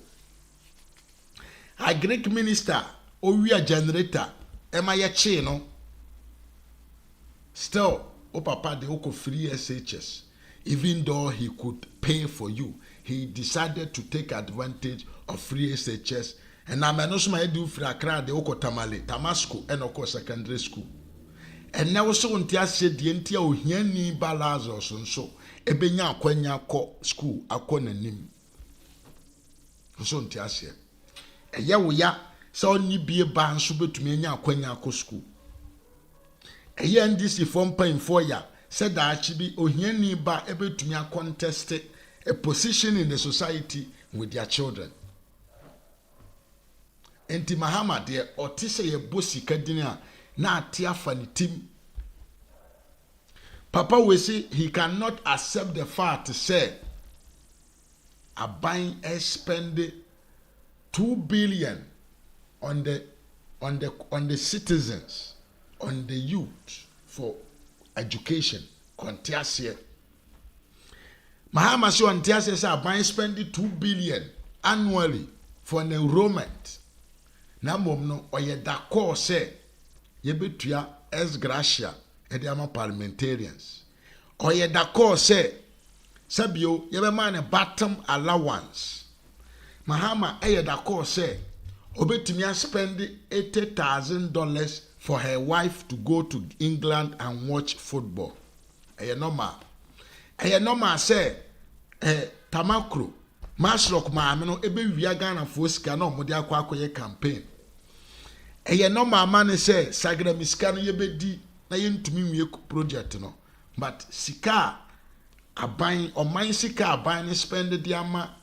A Greek minister or we a generator. Am I a chino? Still, papa the oko free SHS. Even though he could pay for you, he decided to take advantage of free SHS. And I'm not my do for a crowd the oko tamale, Tamasco, and of course secondary school. And now so until said the entire Ohiani Balaz or so, a benya kwenya ko school, a corner nim. So until said, a ya we ya. So ni be ban sube to me nya kwanya ko school. Eye ndisi form pain for ya said that chibi ohiani ba ebe to me contest a position in the society with their children. Enti mahama de otise ye bosi kadina na atia fani team. Papa we say he cannot accept the fact to say a buying spend 2 billion on the citizens, on the youth for education. Contiasia. Mahama so Antiasia say by spending 2 billion annually for an enrollment. Na mom no oye d'accord say ye betua ex gratia e de ama parliamentarians. Oye d'accord say sabio ye be man a bottom allowance. Mahama eye d'accord say Obetimia spend $80,000 for her wife to go to England and watch football. Eye normal say Tamakro Masrock maame no ebe wia Ghana for sika na omode akwa akoye campaign. Eye normal man say Sagra miska no yebedi na yentumi wie project no. But sika aban oman sika aban spend the ama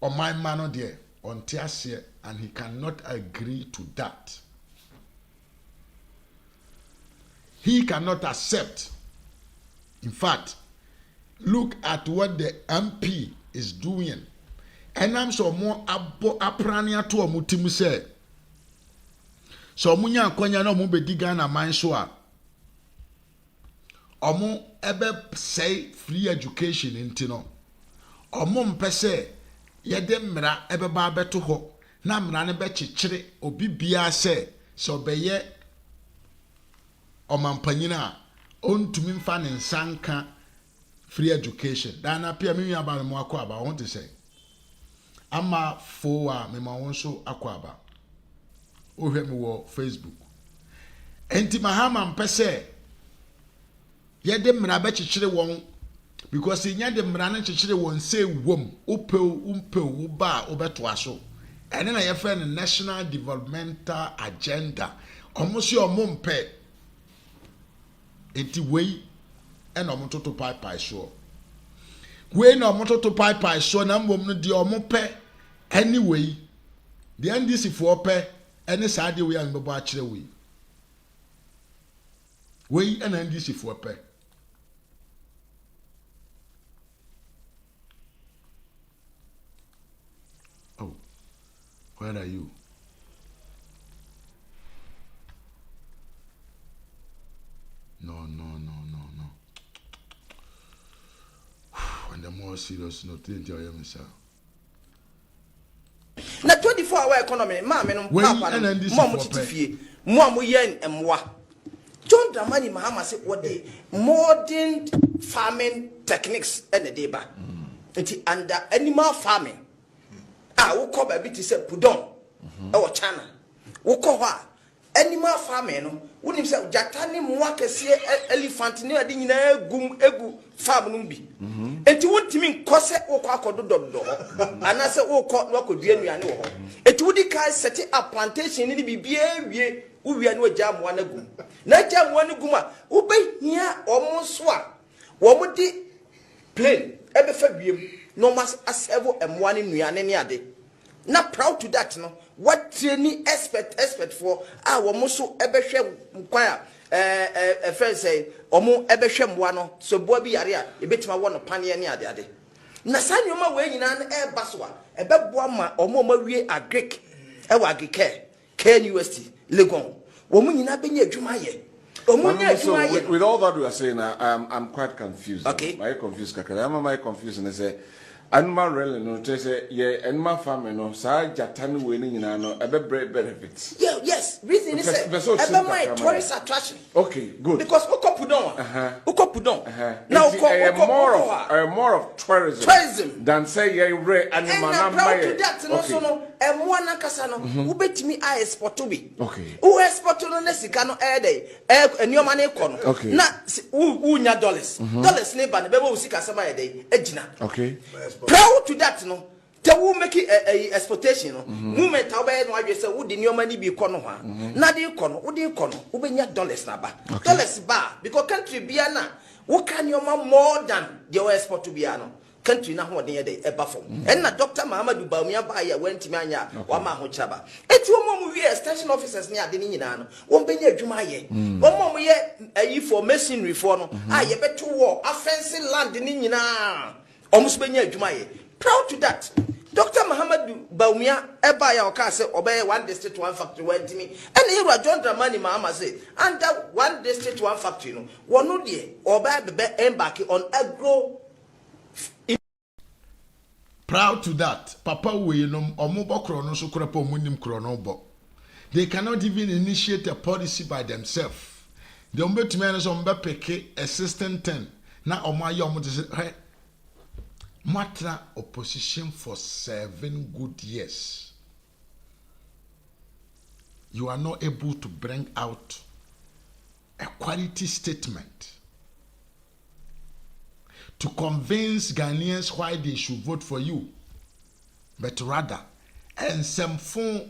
oman man there on tiasie. And he cannot agree to that. He cannot accept. In fact, look at what the MP is doing. And I'm so more aprania to a mutimu say. So munya konya no mu bedi Ghana man so a. Omo ebe say free education intino. Omo mpese yede mra ebe ba beto ho. Na mrane be chichire obi bia se so beye omampanyina ontumi mfa ne nsanka free education dana pia me nwa ba mo akwa ba won te say ama fo a me ma won so akwa ba ohwe me wo Facebook enti mahama mpese ye de mra be chichire won because nya de mra ne chichire won say wom umpeu ba obeto aso. And then I have a national developmental agenda. Almost your mum pay. Eti way and omoto to pie sure. We no moto to pie sure na mum no di omo pay anyway. The NDC for pay any side we and baba chire we. We and NDC for pay. Where are you? No. And the more serious note, tell you, sir. Na 24-hour economy, mama no papa no mo titifie mo yen emwa. John Dramani Mahama say what the modern farming techniques and the deba. It's under animal farming. Wo call baby to say pudon or chana. Wo call animal farming no. When him say jatani mwa kese elephant ni adi nyina egu farm no bi. Enti wontimi nkose wo kwa akodododo anase wo kwa akodua nuane wo. Enti wodi kai set up plantation ni bibia wie uwi anu jam wana gum na jam wana guma ube hia omo so a wo di plane ebe fa wiem no mas asevo emwane nuane ne ade na proud to that no what training expert for wo mo so ebe hwe kwan a friend say omo ebe hwe mwa no so bo bi yare a ebetima wo no pane ne ade na sanyoma we nyina na e ba so a ebe boa ma omo ma wie agric e wa agric KNUST Legon womu nyina benya adwuma ye omunya adwuma ye. With all that we are saying, I'm quite confused. Okay. Am I confused? Am I confused? And I say, animal really no. They say, yeah, animal farming no. Sa jatani winning na no. Ebe benefits. Yeah, yes. Reason is ebe my tourist attraction. Okay, good. Because ukopudon. Now more of tourism than say yeah, re animal na my. And that no so no. Emwana kasa no. Ubetimi a export to be. Okay. U export no nesika no day. Enioma na ekono. Okay. Na unya dollars. Dollars ne ba ne beba usika sama day. Ejina. Okay. Proud to that no. Te wo make a exportation no. Movement obey no adwe say wo di nioma ni bi kono ho a. Na de kono, wo de kono, wo benya dollars na ba. Dollars ba because country bia na wo kan nioma more than the export to bia no. Country na ho de dey eba fom. And na Dr. Muhammadu Bawumia ba ya wantimi anya wa ma ho chaba. Eti wo mo wi extension officers ni ade ni nyina no. Wo benya adwuma ye. Wo mo ye ayi for masonry for no. Ye beto wo offensive land ni nyina. Almost benya adwuma ye. Proud to that. Dr. Muhammadu Bawumia eba ya oka say obey one district one factory wantimi. And here John Dramani Mahama say under one district one factory no. Wono de obey be embark on agro. Proud to that. Papa we no omobo kro no so kro pa omunim kro no bo. They cannot even initiate a policy by themselves. The ombetumi no so mbe peke assistant 10 na omo aye omo de say matra opposition for 7 good years. You are not able to bring out a quality statement to convince Ghanaians why they should vote for you, but rather, and some phone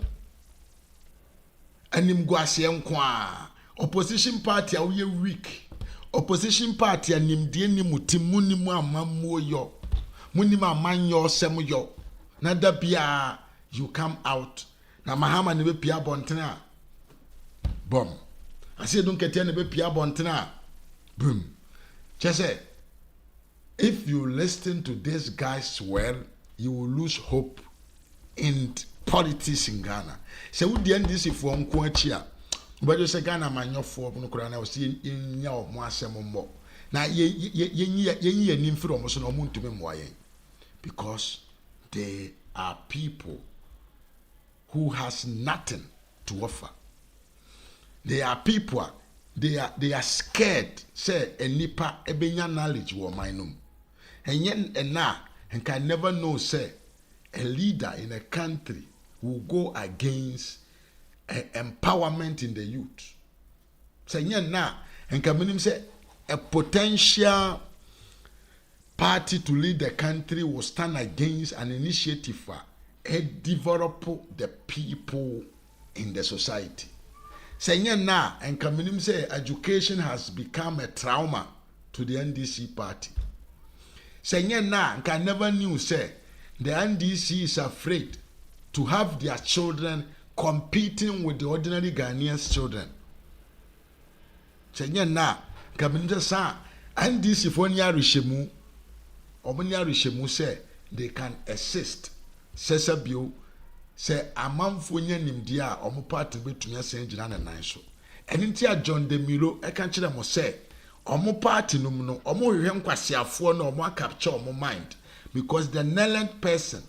opposition party are weak. Opposition party and nimdieni mutimunimu amamu yo, munima manyo semu yo. Nada bia you come out. Na mahama nebe pia bontena. Boom. I say don't get nebe pia bontena. Boom. Just say. If you listen to these guys well, you will lose hope in politics in Ghana. So we the NDC for Nkwachi but you say Ghana man for no see in your mo asem mo. Na ye nim from so no muntu me moye. Because they are people who has nothing to offer. They are people they are scared say enipa ebenya knowledge wo manum. And now, and can never know, say, a leader in a country will go against empowerment in the youth. Say, now, and can say, a potential party to lead the country will stand against an initiative for develop the people in the society. Say, now, and can say, education has become a trauma to the NDC party. Say na can never knew say the NDC is afraid to have their children competing with the ordinary Ghanaians children. Say na can sa NDC for nya rishemu omunya rishemu say they can assist sesabio say amanfo nya nimdia omo party betumi asen gina na nan so enintia John Demiro e kan kire mo say omo party no no omo hwehwe nkwasiafo no omo capture omo mind because the knowledge person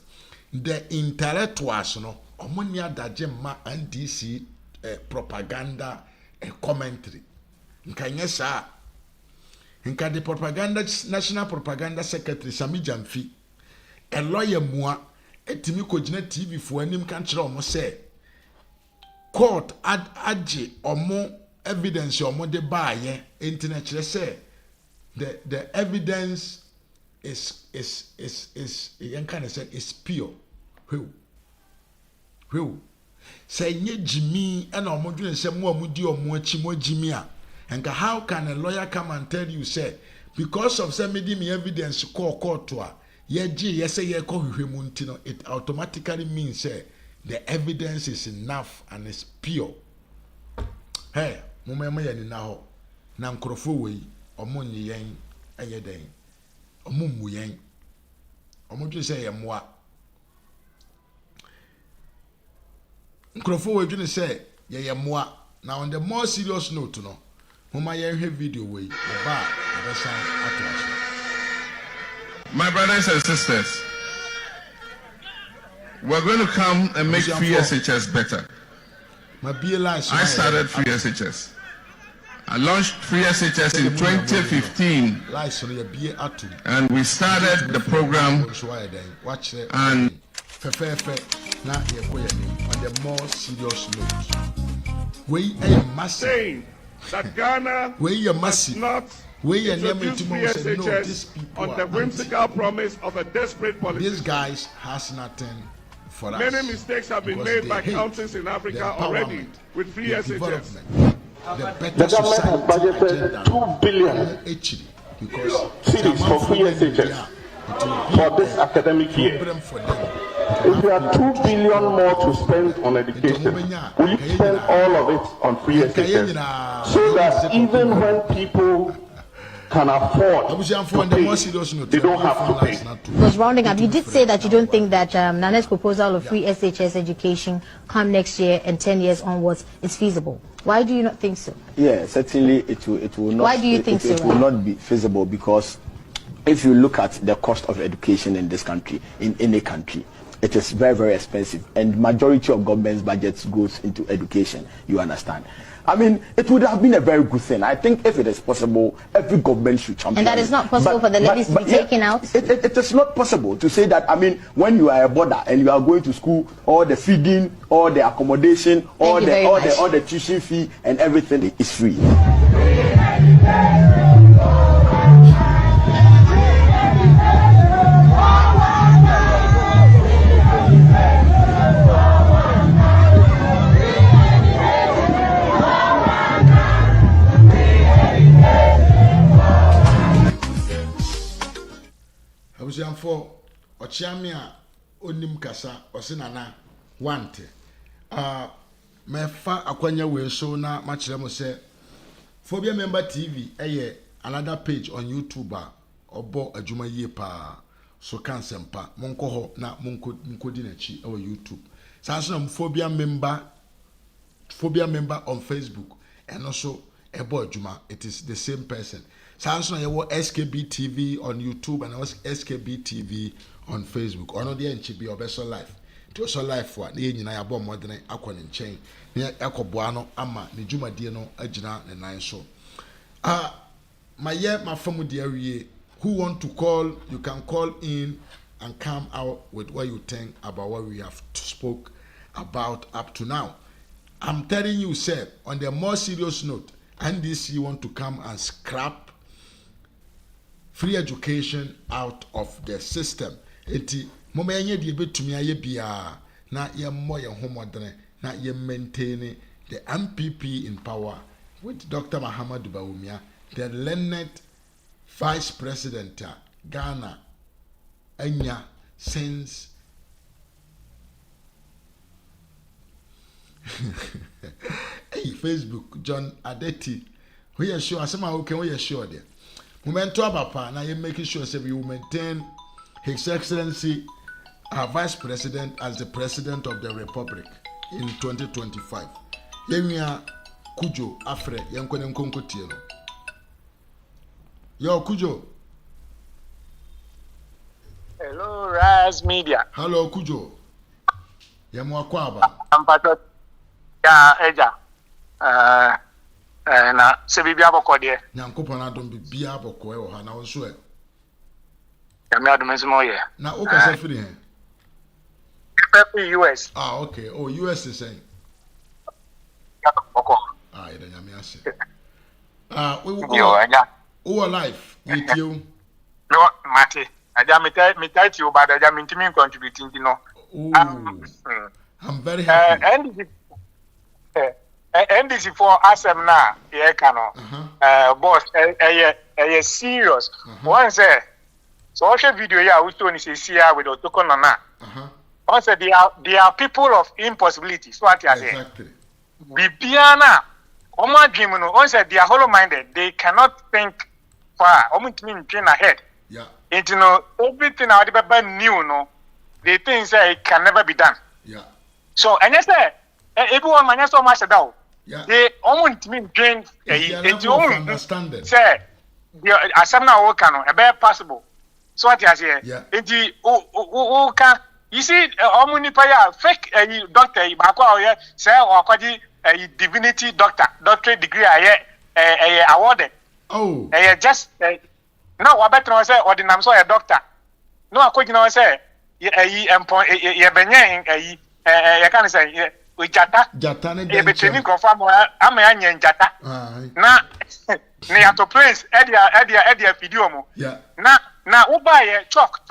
the intellectuals no omo ni adaje ma NDC propaganda commentary nkanye sa nka the propaganda national propaganda secretary Sami Jamfi a lawyer mua etimi kogina TV fo anim kan kire omo say court adje omo evidence omo de baaye internet kire say the evidence is you can say is pure. Who say nye Jimmy and omodwe say mo amudi omoachi mo Jimmy a and how can a lawyer come and tell you say because of some me evidence court to a ye say ye ko hwehwemu ntino it automatically means say the evidence is enough and is pure. Hey, mumema ye ni na ho na nkrofo wei omonye yen ayeden omummu yen omodwe say ye moa nkrofo wei dwene say ye moa. Now on the more serious note no mama ye hwe video wei ba abesan atwas. My brothers and sisters, we're going to come and make free SHS better. I started free SHS. I launched free SHS in 2015, and we started the program. And on the more serious note, we are massive. That Ghana massive. Not introduce free SHS on the whimsical promise of a desperate politician. These guys has nothing for us. Many mistakes have been made by countries in Africa already with free SHS. The government has budgeted 2 billion cities for free SHS for this academic year. If you have 2 billion more to spend on education, will you spend all of it on free SHS so that even when people can afford to pay, they don't have to pay? Because rounding up, you did say that you don't think that Nane's proposal of free SHS education come next year and 10 years onwards is feasible. Why do you not think so? Yeah, certainly it will not. Why do you think so? It will not be feasible because if you look at the cost of education in this country, in any country, it is very, very expensive, and majority of government's budgets goes into education. You understand? I mean, it would have been a very good thing. I think if it is possible, every government should champion. And that is not possible for the levies to be taken out? It is not possible to say that, I mean, when you are a border and you are going to school, all the feeding, all the accommodation, all the tuition fee and everything is free. For Ochiamia onim kasa osinana wante mefa akwanya we so na machire mo se Phobia Member TV another page on YouTube obo adwuma yie pa so kan sempa monko ho na monko di na chi e YouTube sanso na Phobia Member on Facebook and also ebo adwuma it is the same person. Samson you SKB TV on YouTube and also SKB TV on Facebook. Ono de enchi bi obeso live. To so live for na nyina ya bo modene akọ ne nchen. Na ekoboa no ama ne dwumadie no agina ne nan so. My family dear, who want to call, you can call in and come out with what you think about what we have spoke about up to now. I'm telling you, sir, on the more serious note, NDC want to come and scrap free education out of the system. Eti mama yenye di betumi aye bia na ye mo ye homodene na ye maintain the MPP in power with Dr. Mahama Dubaumia, the learned vice president Ghana enya since hey Facebook John Adeti we are sure asema okay we are sure there momento abapa na you making sure say we will maintain His Excellency our Vice President as the President of the Republic in 2025. Yenya Kujo Afre yankone nkonko tie no. Yo Kujo. Hello RAZ Media. Hello Kujo. Yemo akwaba. Ampato ya eja. Na se bibia boko de. Nyankopon adom bibia boko e wo ha na wo so e. Ya me adom ezimo ye. Na o ka se firi he. US. Ah, okay. Oh, US is saying. Boko. Ah, ida nyame ase. Ah, we your life with you. No, Mate. Aja me tight you but aja me ntimi contributing no. I'm very happy. NDC for ASEM na ye kano. Boss, serious. One say, so watch a video here. We told you see here with Otoko Nana. One say they are people of impossibility. So what you say? Exactly. Bibiana, Oma dream no. One say they are hollow-minded. They cannot think far. Oma mean train ahead. Yeah. It you know everything out there new no. They think say it can never be done. Yeah. So and yes, everyone man so much about. Yeah. They almost mean train. It's understanding. Say, the Asana work no, a better possible. So what you say? Yeah. Enti o can you see omuni paya fake doctor ibakwa oye say o akwaji divinity doctorate degree aye awarded. Oh. Just now we better say ordinam so a doctor. No akwaji na say ye benye ye can say we jata ne between confirm am ya nyen jata. Na ne ato prince edia video mo. Yeah. Na ubaye chalk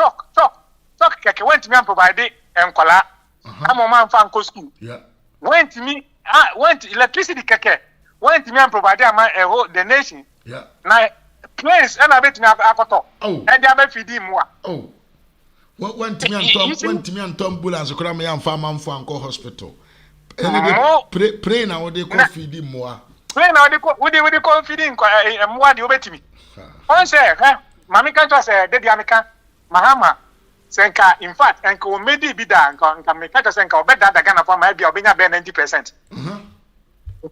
keke went me and provide enkola am man fan ko school. Yeah. Went electricity keke went me and provide am the nation. Yeah. Na prince and abet me akoto. Oh. Edia be feed mo. Oh. Went me and Tom ambulance kora me am farm am for anko hospital. Pray now they call feeding more. Pray now they call feeding more the obetimi. One say, Mammy can't say, Daddy American, Mahama, Senka, in fact, and co maybe be done, can make a senka, better than Ghana for my be 90%. I'm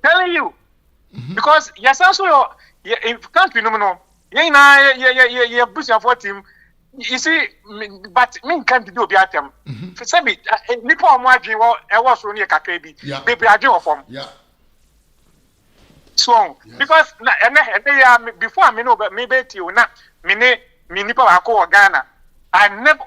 telling you, because yes, also, if country no, yeah, Bush for team. You see, but me can't do be at them. For some, Nippon Margin was only a cacabi, baby, I do from. Yeah. So, because before I know, but maybe you not, Nippon Ako Ghana. I never,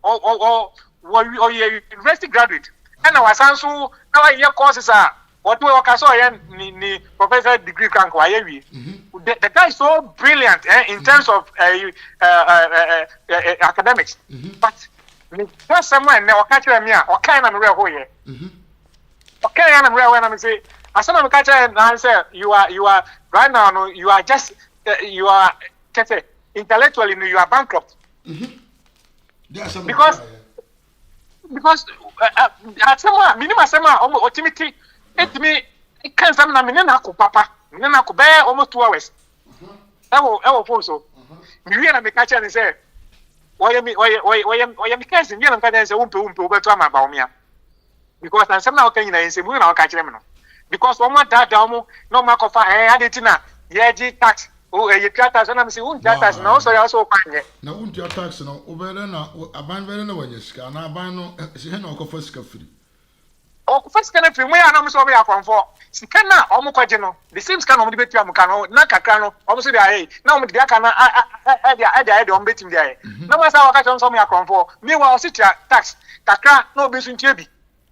or university graduate. And I was also, our year courses are, what we saw in professor degree can quiet. The guy is so brilliant in terms of academics. But first someone now catch me or kind of real way. Okay, I'm real when I say, as soon as I catch and answer, you are right now, no, you are just you are intellectually you are bankrupt. Because at some minimum some ultimately it me it can't some na minena ko papa minena ko be almost 2 hours. I phone so. Me na me catch and say why me can't me na catch say umpe to am about me. Because na some na o kan yin say mu na o catch me no. Because one that down no ma ko fa adetina ye ji tax o ye tax na me say un tax na so ya so kwanye. Na un tax no obere na aban vere na wanye sika na aban no he na ko fa sika free. O first can free we na me so be akonfo sika na o mo kwaje no the same sika na o de betua mo ka no na kakra no o mo so dey aye na o mo de aka na e o betim dey aye na mo sa waka chon so me akonfo me wa o sit tax kakra na obi so ntia bi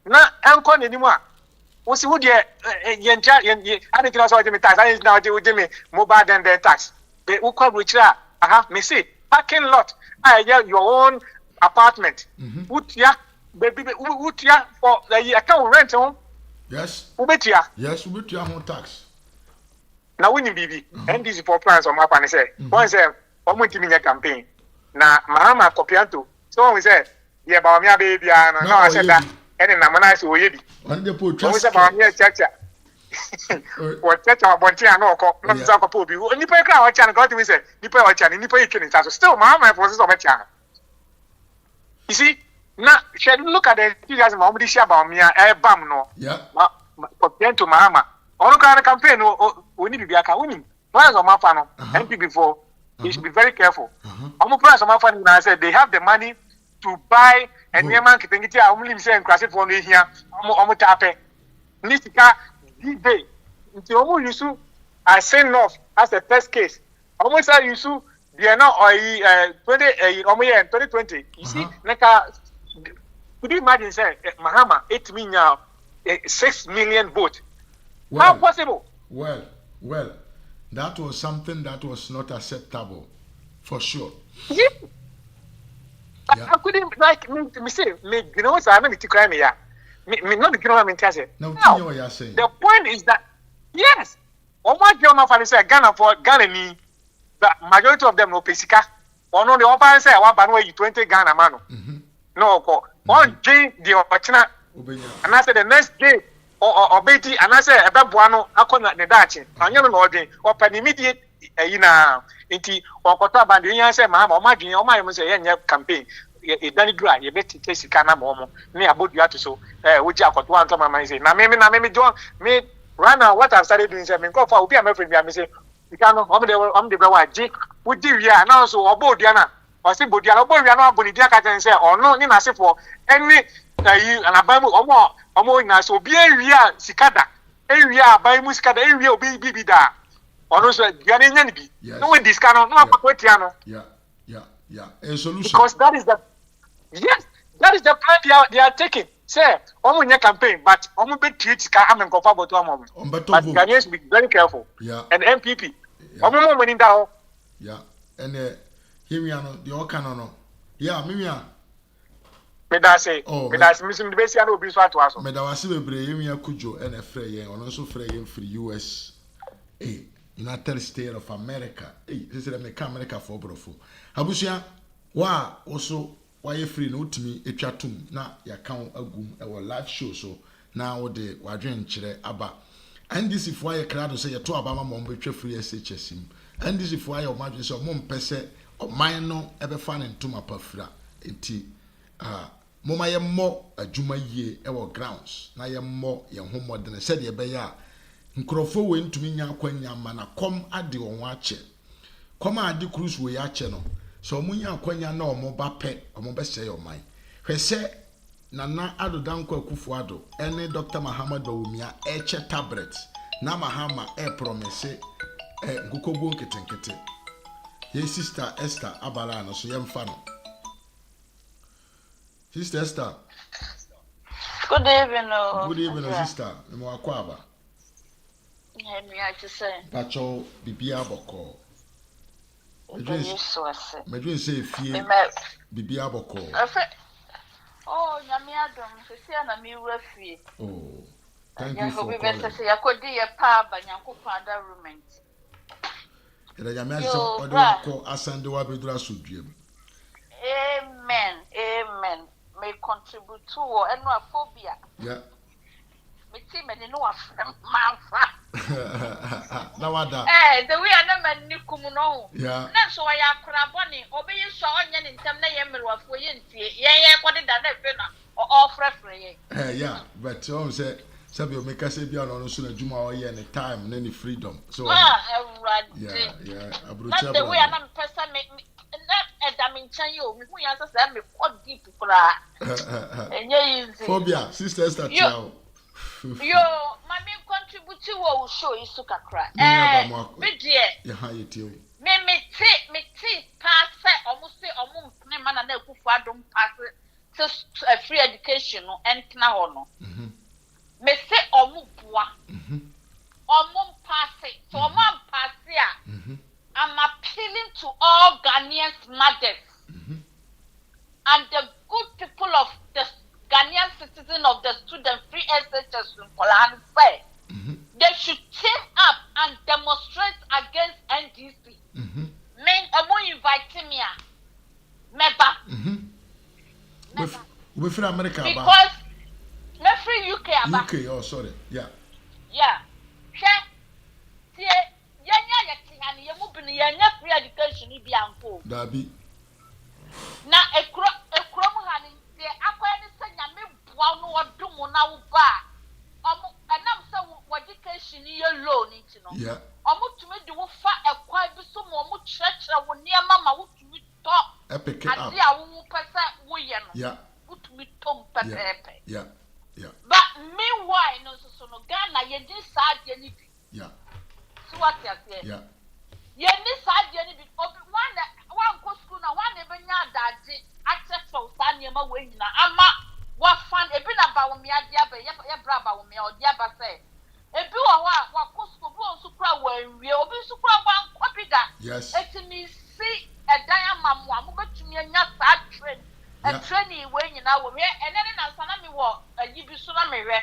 na enko n'animu a o si wo de ye ntia ye ade kira so o de me tax ade na o de me mobile den tax be wo kwa brochira me say parking lot your own apartment utia baby utia for the account rent home. Yes. Ubetia. Yes, ubetia home tax. Na winning BB. NDC for plans on my pan say. One say, "Omo timi nya campaign." Na mahama kopianto. So we say, "Yeah, ba me baby ana." No, I said that. Any na mana say oyebi. One dey put trust. We say ba me chacha. What chacha bonti ana okọ. No say akọ po bi. Nipa kra o cha na God we say, nipa o cha ni nipa yitwe ni so. Still mahama process of cha. You see? Now, should look at the enthusiasm of the Shabam, bam no. Yeah. To Mahama. On the campaign, we need to be a winning. Plans on my panel, MP before, you should be very careful. I'm a price of my fan, I said they have the money to buy and your man can get only saying crash for me here. I'm a tape. Nistika, D-Day. Until you sue, I send off as a test case. Almost you sue, they are now 2020. You see, like could you imagine, say, Mahama, 8 million, 6 million votes? How possible? Well, that was something that was not acceptable, for sure. Yeah. I couldn't, like, me say, me, you know, so I'm going to cry me, yeah. Me not the kilo mentality. Now, the point is that yes, Oma Joma Fani say Ghana for Ghana the majority of them no pesika. Or no, the Opa say I want 20 Ghana mano. No, one J the opportunity. And I said the next day or Betty, and I said about Buano, I call the Dutch. And you know, or an immediate inti or Kota Bandian say, Mamma, or my campaign. A Danny Gray, you bet to taste Kana Momo, near about you to so, which I got one time. I say, now, maybe John, me run out what I started doing. Seven go for I'm afraid I say, you can't I'm the Bawaji, would you now so about Diana or see Bodiana, Bodiana, Bodiana can say, or no, in a say for any and a Bible or more in us, so be a real cicada, area by Muscada, area be da. Or no, sir, Ghanaian, no one discount, no Potiano. Yeah, a solution. Because that is the plan they are taking. Say, on your campaign, but on be treat I'm in comfortable to a moment. But Ghanaians be very careful. Yeah. And MPP. Moment in that. Yeah. And here we are, the Okano. Yeah, Mimia. Me that say, me that's missing the base and will be so to us. Me that was a Brayemia Kujo and a Frey, and also Frey for US. United States of America. This is America for Brofo. Abusia, wa also why you free no to me a chatum na ya count agum our live show so now the wadren chere aba. And this if why a crowd say you to Abama mom betray free SHS him. And this if why your imagine so mom pese or mine no ever fan into my pafra enti mama ye more adwuma yie e grounds na ye more ye ho modern said ye be ya nkrofo we ntumi nya akwanya mana kom ade won ache kom ade cruise we ache no so munya akwanya na omo ba pe omo be se yoman hwese nana adodanko akufo ado ene Dr. Mahama Dawumia eche tablet na Mahama promise ngukogo nketenkete ye sister Esther abala no so yemfa no Sister Esther. Good evening. Good evening, sister. Me akwa aba. Me I just say. Pacho bibia boko. Medwe say fie. Bibia boko. Oh, nyame adom. Se na me wura fie. Oh. Thank you for calling. Say yakodi ye pa ba nyankopon environment. Eda nyame asem odo asande wa bedura sodwem. Amen. Amen. May contribute to phobia. Yeah. Me team and no manfa. Now what that? The way I never knew Kumuno. Yeah. That's why I craboni, obey you saw onion in some name of for yin. Yeah, what did that or all free? Yeah, but you say, Sabio make us say beyond on soon a Juma or yen any time and any freedom. So, yeah. That's the way I'm person make me. Phobia, sister Esther. Yo, my main contribute to what show is so kakra. Me dear. Me pass almost say almost man and a kufadum pass to free education and knahono. Me say omupua. Pass it. So mom pass ya. I'm appealing to all Ghanaian mothers and the good people of the Ghanaian citizen of the student free SHS in Poland say they should team up and demonstrate against NDC. Men, I'm inviting me. Meba. We free America because me free UK. UK, oh sorry, yeah. Yeah. And you move in your free education, you be uncle. Dabi. Now, a crumb honey, the acquired saying, I may one or do now bar. And I'm so what education you're loaning to know. Yeah. Almost to me, do fat a quite some more church when near Mamma would to me talk. Epic. And see, I won't pass that way. Yeah. Would to me tom pepe. Yeah. But meanwhile, no, so no Ghana, you didn't sad anything. Yeah. So what you're saying? Yeah. Yeah, this side, one go school now, one even that access for Sanyama way now. I'm what fun a bit about me at the other, brava me or the other say. A bill what go school super when we will be super one copy that. Yes. It's me see a diamond one, but to me and your sad trend. a training when you know we and then answer me what you be so na me hwe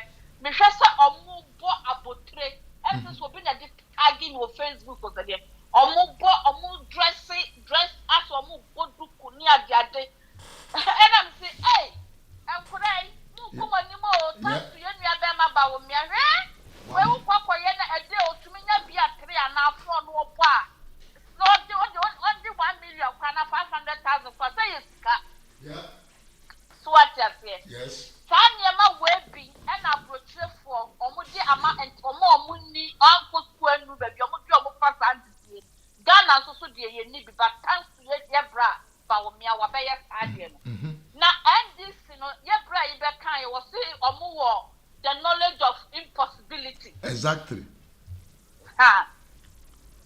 say omo bo abotre and so be na tagging your Facebook or there omo dress as omo boduku ni adiade and I'm say hey I'm pray mu kuma ni mo thanks to you be ma ba wo me hwe we wo kwakoye na ede otumi nya bia 3 na afro no obo a no only 1 million kana 500,000 for say yes so what you say yes Tanyama webi and approach for omudi ama and omuni uncle square nu baby omudi omo fast and Ghana so de ye ni bi but thanks to ye bra ba wo mia wa be ye sadie no na NDC no ye bra ye be kan ye wo say omo wo the knowledge of impossibility exactly ha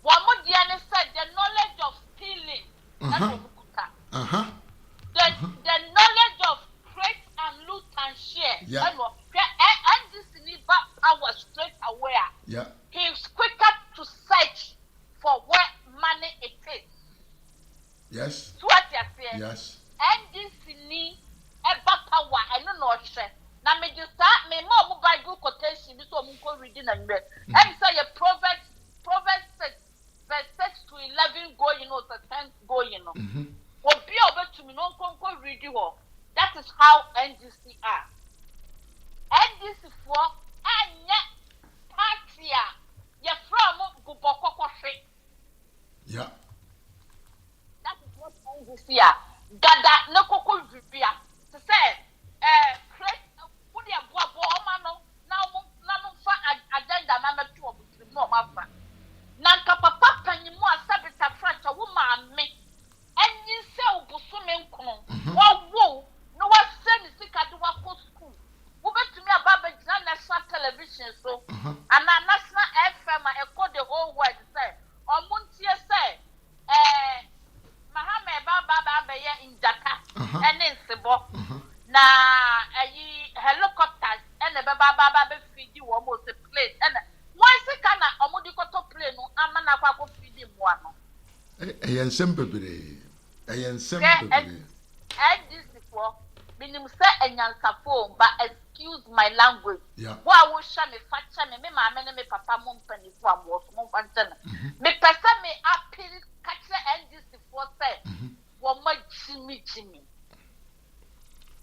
wo mo dia ne said the knowledge of stealing the knowledge of create and loot and share. Yeah. And this never power straight away. Yeah. He is quicker to search for where money it is. Yes. So what you saying? Yes. And this need ever power. I don't know share. Now me just start me more Bible quotation. This one go reading and read. And say a Proverbs 6 verse 6 to 11 go you know the 10 go you know. Obi obe to me no go read you. That is how NDC are. NDC for anya partia ye from guboko fe. Yeah. That is what NDC are. Gada no koko vipia. To say create udi aboabo omano na no fa agenda na metu obutri mo mafa. Na nka papa panyimu asabita fracha wo ma me. Enyi se obusume nkono. Wo no what send the sick at the work school. Who bet to me about the national television so and a national FM I call the whole world say or Muntia say mahama baba in Jaka and in Sebo na helicopters and the baba feed you almost a plane and why say kana omudikoto plane no amana kwa feed him one. Ayen sempebere And this before minim say enyansafo but excuse my language. Yeah. Wa wo sha me facha me maame ne me papa mo mpani fo amo so mo fanta na. Me pesa me appeal kache NDC for say wo ma jimi.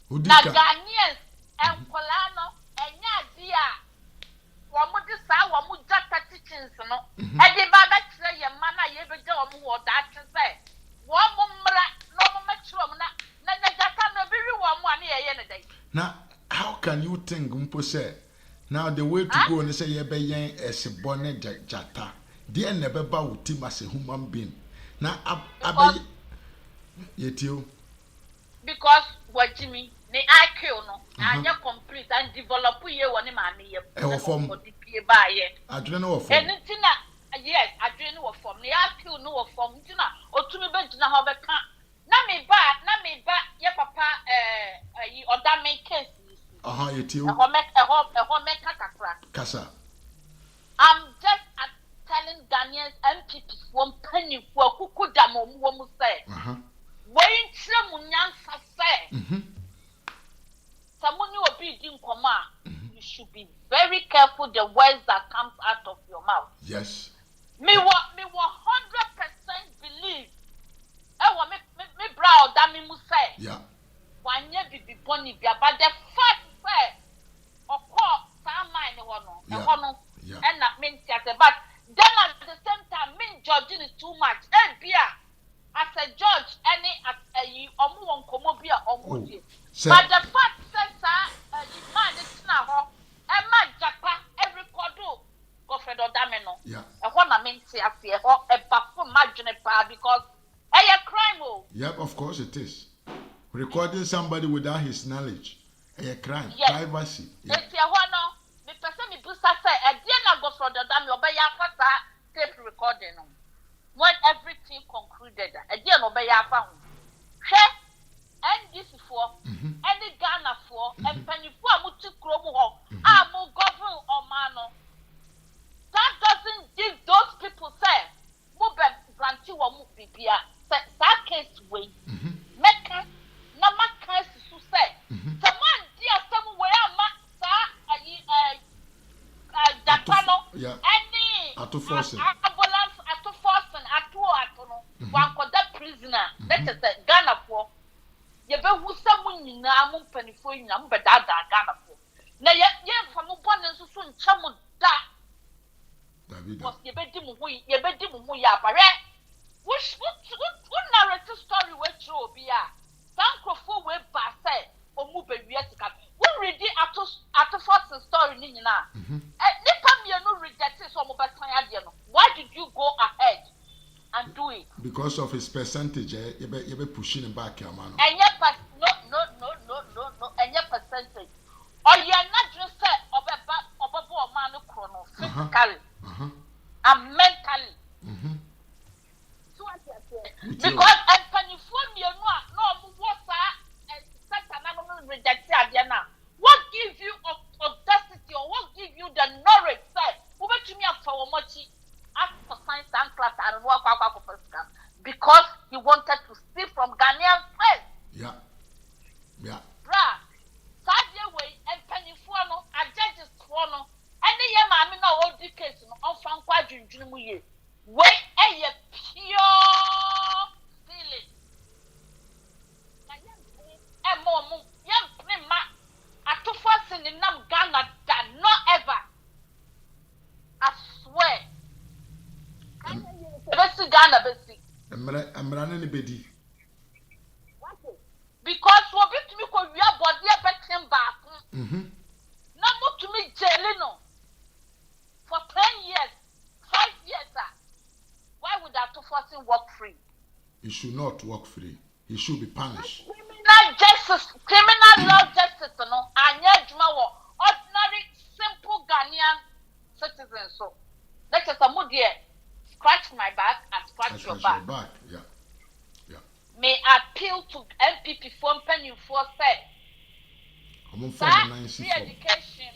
Na Ghanaians enkola no enya dia wo mo di sa wo mo jata teachings no. E di ba ba kire ye ma na ye be je wo mo wo da kire say wo mo mra no mo ma kire wo na now, how can you think Umpo say now the way to go and say ye be yen as a bonnet jata? Dear never bow team as a human being. Now I yet you because what Jimmy ne IQ no and you complete and develop ye one mammy form by ye. I don't know of anything yes, I don't know form the IQ no form or to me bench na how na me ba ye papa you order make case you too kasa I'm just telling Ghanaians MPs one penny for kuku damo mu say when tremu nyansa say someone obi din koma you should be very careful the words that comes out of your mouth. Yes, me 100% believe me brow dami mu say yeah wanye bibi boni bia but the fact say okọ sa mind no and na mean but then at the same time mean judging is too much bia as a judge any at omo won komo bia omo die but the fact says you man is na ho e ma japa every kodo go Fred Odame no yeah e ho na mean say afie ho e ba fo madwene pa because a crime. Yep, of course it is. Recording somebody without his knowledge. A crime. Yes. Privacy. Yes. Me person me busa say a dear na go from the dam obey after tape recording. When everything concluded, a dear no be afa. And this for any Ghana for and penny for mutu kromo ho. Amu govern or mano. That doesn't give those people say move branch wa mu bibia. That case way. Meka na makas Someone dear somewhere Japano any ambulance at force and at one for that prisoner. That is the Ghana for. You be who someone in Namu Penifo, number that Ghana for. Now, yet from one and so soon, Chamu that was your bedroom, your bedroom, we are barret. Which narrative story which you be a Sankrofo web passe or move a Vietnam. We read the Atofos story, Nina. Nipa me no reject it so much. Why did you go ahead and do it? Because of his percentage, you be pushing him back, your man. And yet, no, and your percentage. Or you are not just said of a man chrono physically and mentally. Because and California no what and such an animal reject Diana. What gives you audacity or what gives you the knowledge say who bet me up for mochi ask for science and class and work because he wanted to steal from Ghanaian first. Yeah. Bruh. Sadia way and Pennyfuano, a judge's corner, and the young man no old case on Francois Junior. Wait a pure feeling. And more young prima at two first in the name Ghana than not ever. I swear. Bessie Ghana, Bessie. I'm running a bedi. Because what bit me could be a body a betting back. Now move to me jailino for 10 years, 5 years. Why would that to force him work free? He should not work free. He should be punished. Criminal law justice, no, and yet ordinary, simple Ghanaian citizens. So let us scratch my back and scratch your back. Yeah. May appeal to MPP from Penny for said. Free education,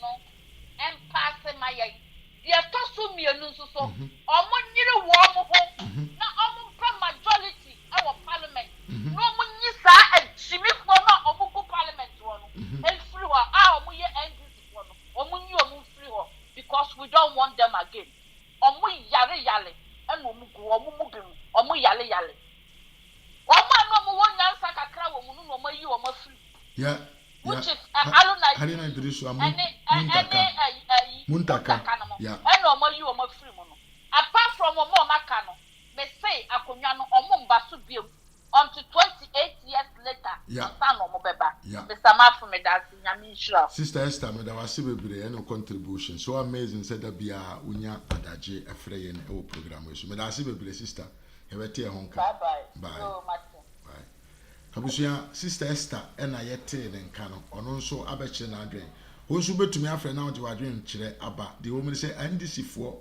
and passing my eye. The Atosu me and so. Near warm home. Now, majority our parliament. No money, sir, and Jimmy for not Omuku parliament one. And free our Muya and this one. Omunyu free because we don't want them again. Omu yale and Omu yale. Yeah. Which is Harina Idrisu Muntaka. Yeah. Apart from a more macano, may say a conyano or Mumbasubium until 28 years later. Yeah. Yeah. Mr. Mafu Medasi, Sister Esther, Medawasibe, no contribution. So amazing said that be a Unya Adaje, a Frey and O program. So Medasibe, sister, bye. Kabusia Sister Esther and I yet and Cano, or also Abache and Adrian. Also, bet to me after now to Adrian Chile Abba. The woman say, and this is for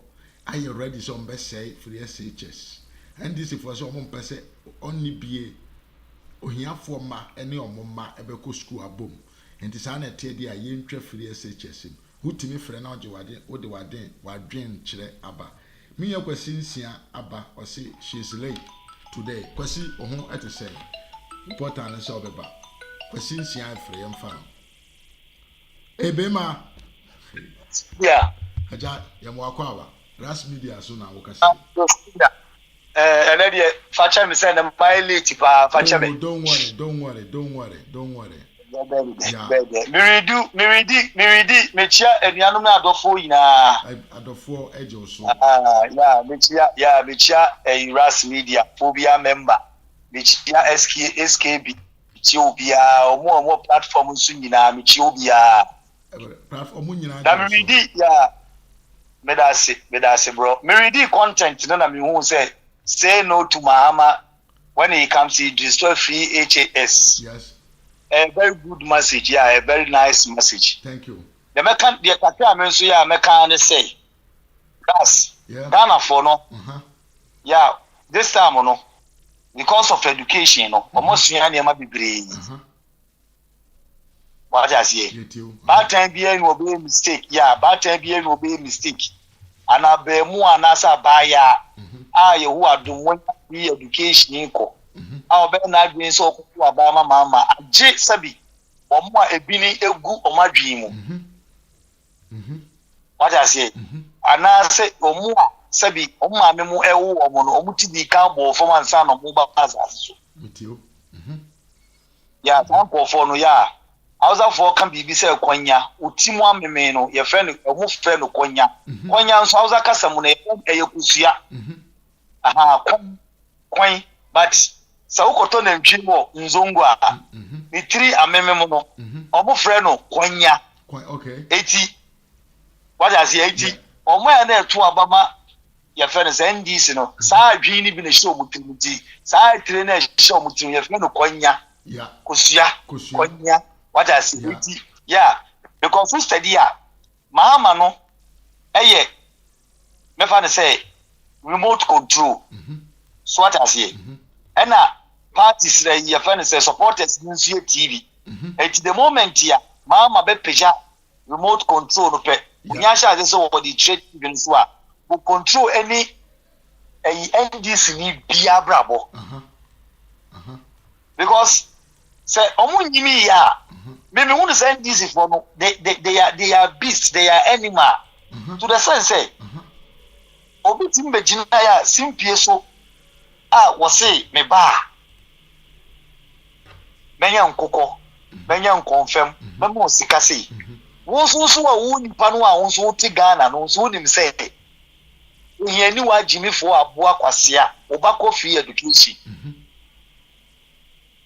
I already some best say for the SHS. And this is for some person only be here for ma any or mamma ever go school a boom. And this an teddy a yen trip for the SHS. Who to me friend out you or the Wadrin Chile Abba. Me a question Abba or say she's late today. Kwasi or home at the same. Important and solve about. Question she had free and found. Ebema. Yeah. Aja Yamwakwa. RAZ Media soon I will say. And then Facha me send them my late Facha me. Don't worry. Miridi, Mechia, and Yanuma Adofo in Adofo Edge also. Mechia, a RAZ Media, Phobia member. Michia SKB, Michiobia, or more platform soon in Michiobia. Platform Miridi, Medasi, bro. Miridi content, none of me who say no to Mahama when he comes, he destroy free HAS. Yes. A very good message, a very nice message. Thank you. The Mekan, the Kaka Mensuya, Mekan say, yes, Ghana for no. This time, no. Because of education, almost near be brave. What I say? Bad time being will be a mistake. Bad time being will be a mistake. And I be more and asa buyer. Who are doing education. I'll be not being so Obama Mama. J Sabi. omo ebini egu omo adwin mu what I say ana say omo sabi omo ame mu ewo omo no omo ti di kan bo fo man san no mo ba asase so ya tan ko fo no ya Hausa for can be say kwanya utimu ameme no ye fe no omo fe no kwanya kwanya nso Hausa kasa mu na ye kusua aha kwan but sa ukoto na ntwi mo nzongo a ni tiri ameme mu no omo fe no kwanya okay eti what I say eti omo ya na eto abama ye fe no NDC no sa adwin ni bi na hye omutimuti sa tire na hye omutimu ye fe no kwanya kusua kwanya what I say eti yeah because we study ya mahama no eye me fa na say remote control so what I say and parties that you find say supporters nso TV at the moment ya mahama be peja remote control no pe nya sha say so the trade even so a go control any NDC ni bia brabo because say omunyimi ya me who say NDC for no they are beasts, they are animal to the sense say obi timbe jina ya simpie so wose me ba menya nkoko menya nkonfem memo sika sei wonso wa wo nipa no a wonso ti Ghana no so nim say ohia wa jimifo aboa kwasea obako free education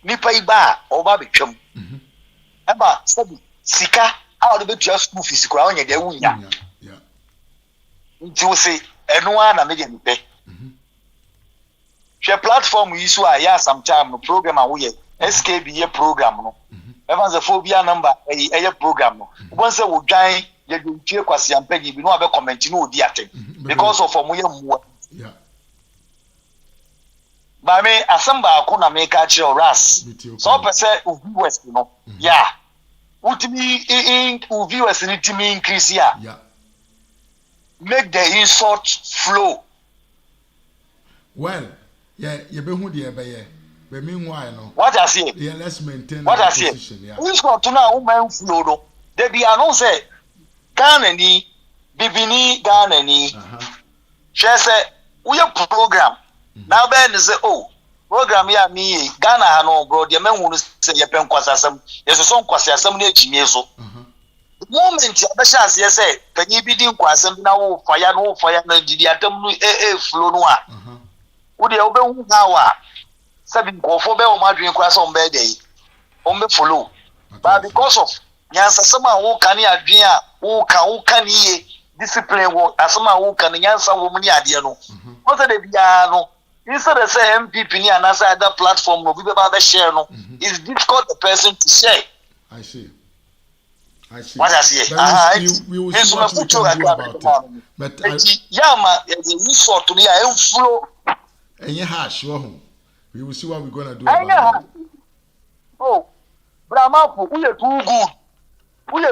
nipa iba oba betwam eba sabi sika a wo betua school fees kura onye de wunya nti wo say eno a na me de nipe share platform yi so a ya sometime no program a wo ye SKB ye program no even the phobia number eye program no won say wo dwan ye dwetwe kwase ampagi bi no abe comment no odi atem because of omo ye muwa ba me asamba akuna me ka kire RAS so pese viewers no yeah ultimi in viewers ni timi increase ya make the insult flow well you be who the ebe but meanwhile no what I say yeah let's maintain what I say insult to now woman flow no they be announce Ghana ni bibini Ghana ni share say we program now ben say oh program ya mi Ghana ha no bro de men hu say ye pen kwasasam ye so kwasasam na ejimi so moment ya be sha say panyi bi din kwasam na wo fire na didi atam no flow no a wo de obe hu ha wa sabi nkofo be o madwen kwasa o be dey o be follow but because of nyansa sama wo kan ya adwen a wo kan ye discipline wo asama wo kan nyansa wo mu ni ade no o se de bia no instead of say MPP ni anasa other platform no be ba share no it's difficult the person to share. I see what I see we will see what we can do about it but yama the sort to me I flow and you harsh we will see what we're going to do about it. Oh Brahma we are too good we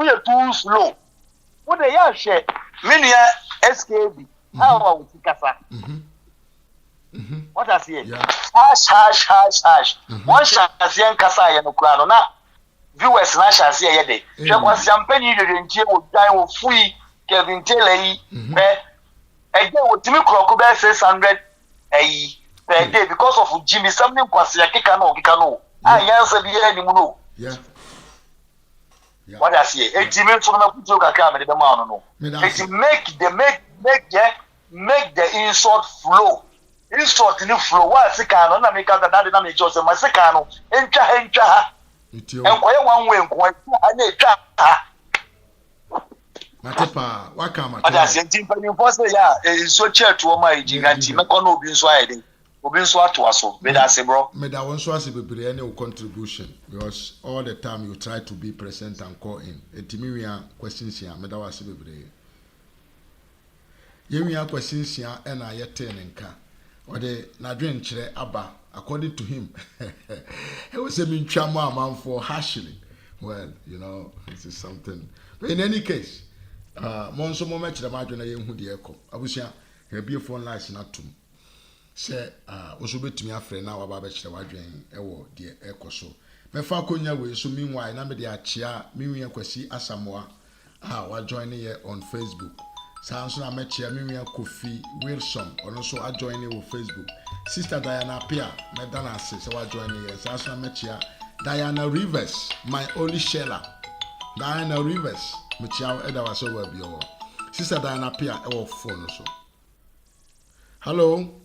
are too slow what they are share many SKB how we kasa what I say hash one shall kasa ya no kura no na viewers na shall see ye dey hwe kwasi ampani de ntie wo dan wo fui Kevin Taylor yi ege wo timi kroko be 600 per day because of Jimmy something kwasi ya kika no yansa bi ya ni mu no what I say Jimmy so na kutu kakra me de ma no it make the insult flow insult ni flow wa sika no na me ka da na me chose ma sika no entwa ha enkoye one way enkoye na etwa ha matepa wakama ada se ntimpa ni force ya so church wo ma ejiganti me kono obi nso ayede obi nso ato aso me da se bro me da won so ase bebre any contribution because all the time you try to be present and call in etimi wi questions here me da wase bebre ye wi questions here na yete nka ode na dwen kire aba according to him it was a minchama man for harshly well you know this is something but in any case monso mo mechire ma dwen na ye hu de ekọ abusia e bie phone lines na tum se wo so betumi afre na wa ba be kire wa dwen e wo de ekọ so me fa konya we so meanwhile na me de achia me nua kwasi asamoa wa join here on Facebook sanso na me chia me nua Kofi Wilson ono so a join here on Facebook Sister Diana Pia me dana se wa join here sanso na me chia Diana Rivers my only sheller Diana Rivers me chia eda wa so wa bi o Sister Diana Pia e wo phone so hello.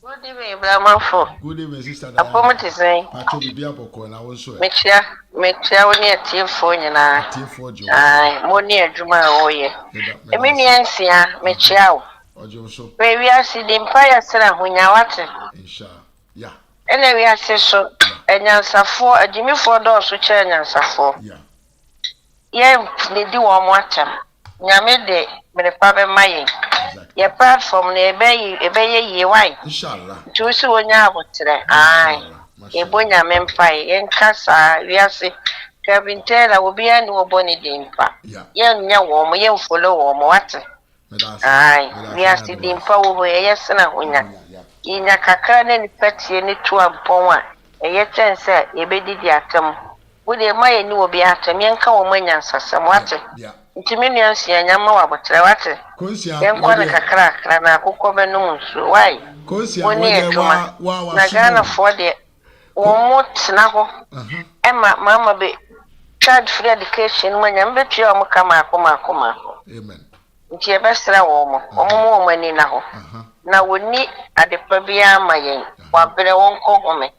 Good evening, Blamafo. Good evening, Sister Diana. Apomo te say. Pacho bibia boko na won so. Mechia woni atiefo nyina. Atiefo jo. Ai, mo ni adwuma oye. Emi nuansia mechia wo. Ojo so. We wi asidi mpaya sra hunya wate. Inshallah. Yeah. Ene wi aseso enyansafo adwimifo do so che enyansafo. Yeah. Ye ne di wo mo atam. Nyame de me pa be maye. Your platform ebe ye why inshallah to so wonya abotre ai e bonya mempai en kasa wiase Kevin Taylor will be any oboni dimpa yen nya wo mo yen follow wo mo wat ai wiase dimpa wo yes na honya yinya kakra na ni patie ni to ampon a eye tense ebe didi atam wo de maye ni obi atam yen ka wo manya nsasam wat ntimi nuansia nyama wa botre wate yen kwa na kakra na akukọ benum nso why woni etuma na Ghana for the womot na ho ema mama be child free education manya mbetua o kama akoma amen nti e besra wo mo mani na ho na woni adepa bia mayen wa bere won ko home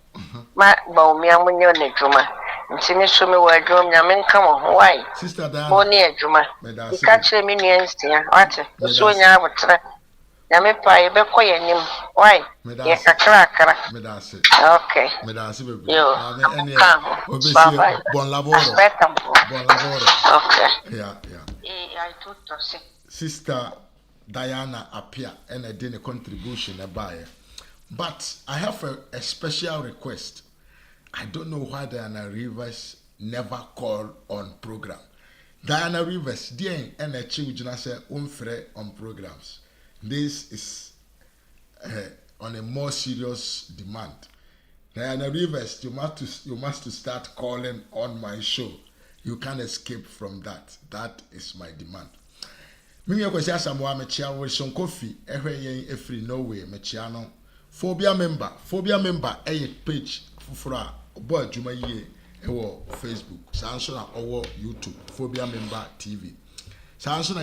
ma ba o mi amunyo na dwuma ntimi so me wa dwom nyame nka mo ho why Sister Diana boni adwuma ikachire mi nuansia wate so nya abotre nyame pa e be koye nim why ye kakra okay medase be yo ene obesi bon laboro okay yeah I tutto sì Sister Diana Apia and a dinner contribution about it. But I have a special request. I don't know why Diana Rivers never called on program. Diana Rivers, dear, and a children say unfair on programs. This is on a more serious demand. Diana Rivers, you must start calling on my show. You can't escape from that. That is my demand. Me kwesi asamoa mechia wo son coffee ehwe yen efri Norway mechia no phobia member page fufura obo adwuma yie ewo Facebook sanso na owo YouTube phobia member TV sanso na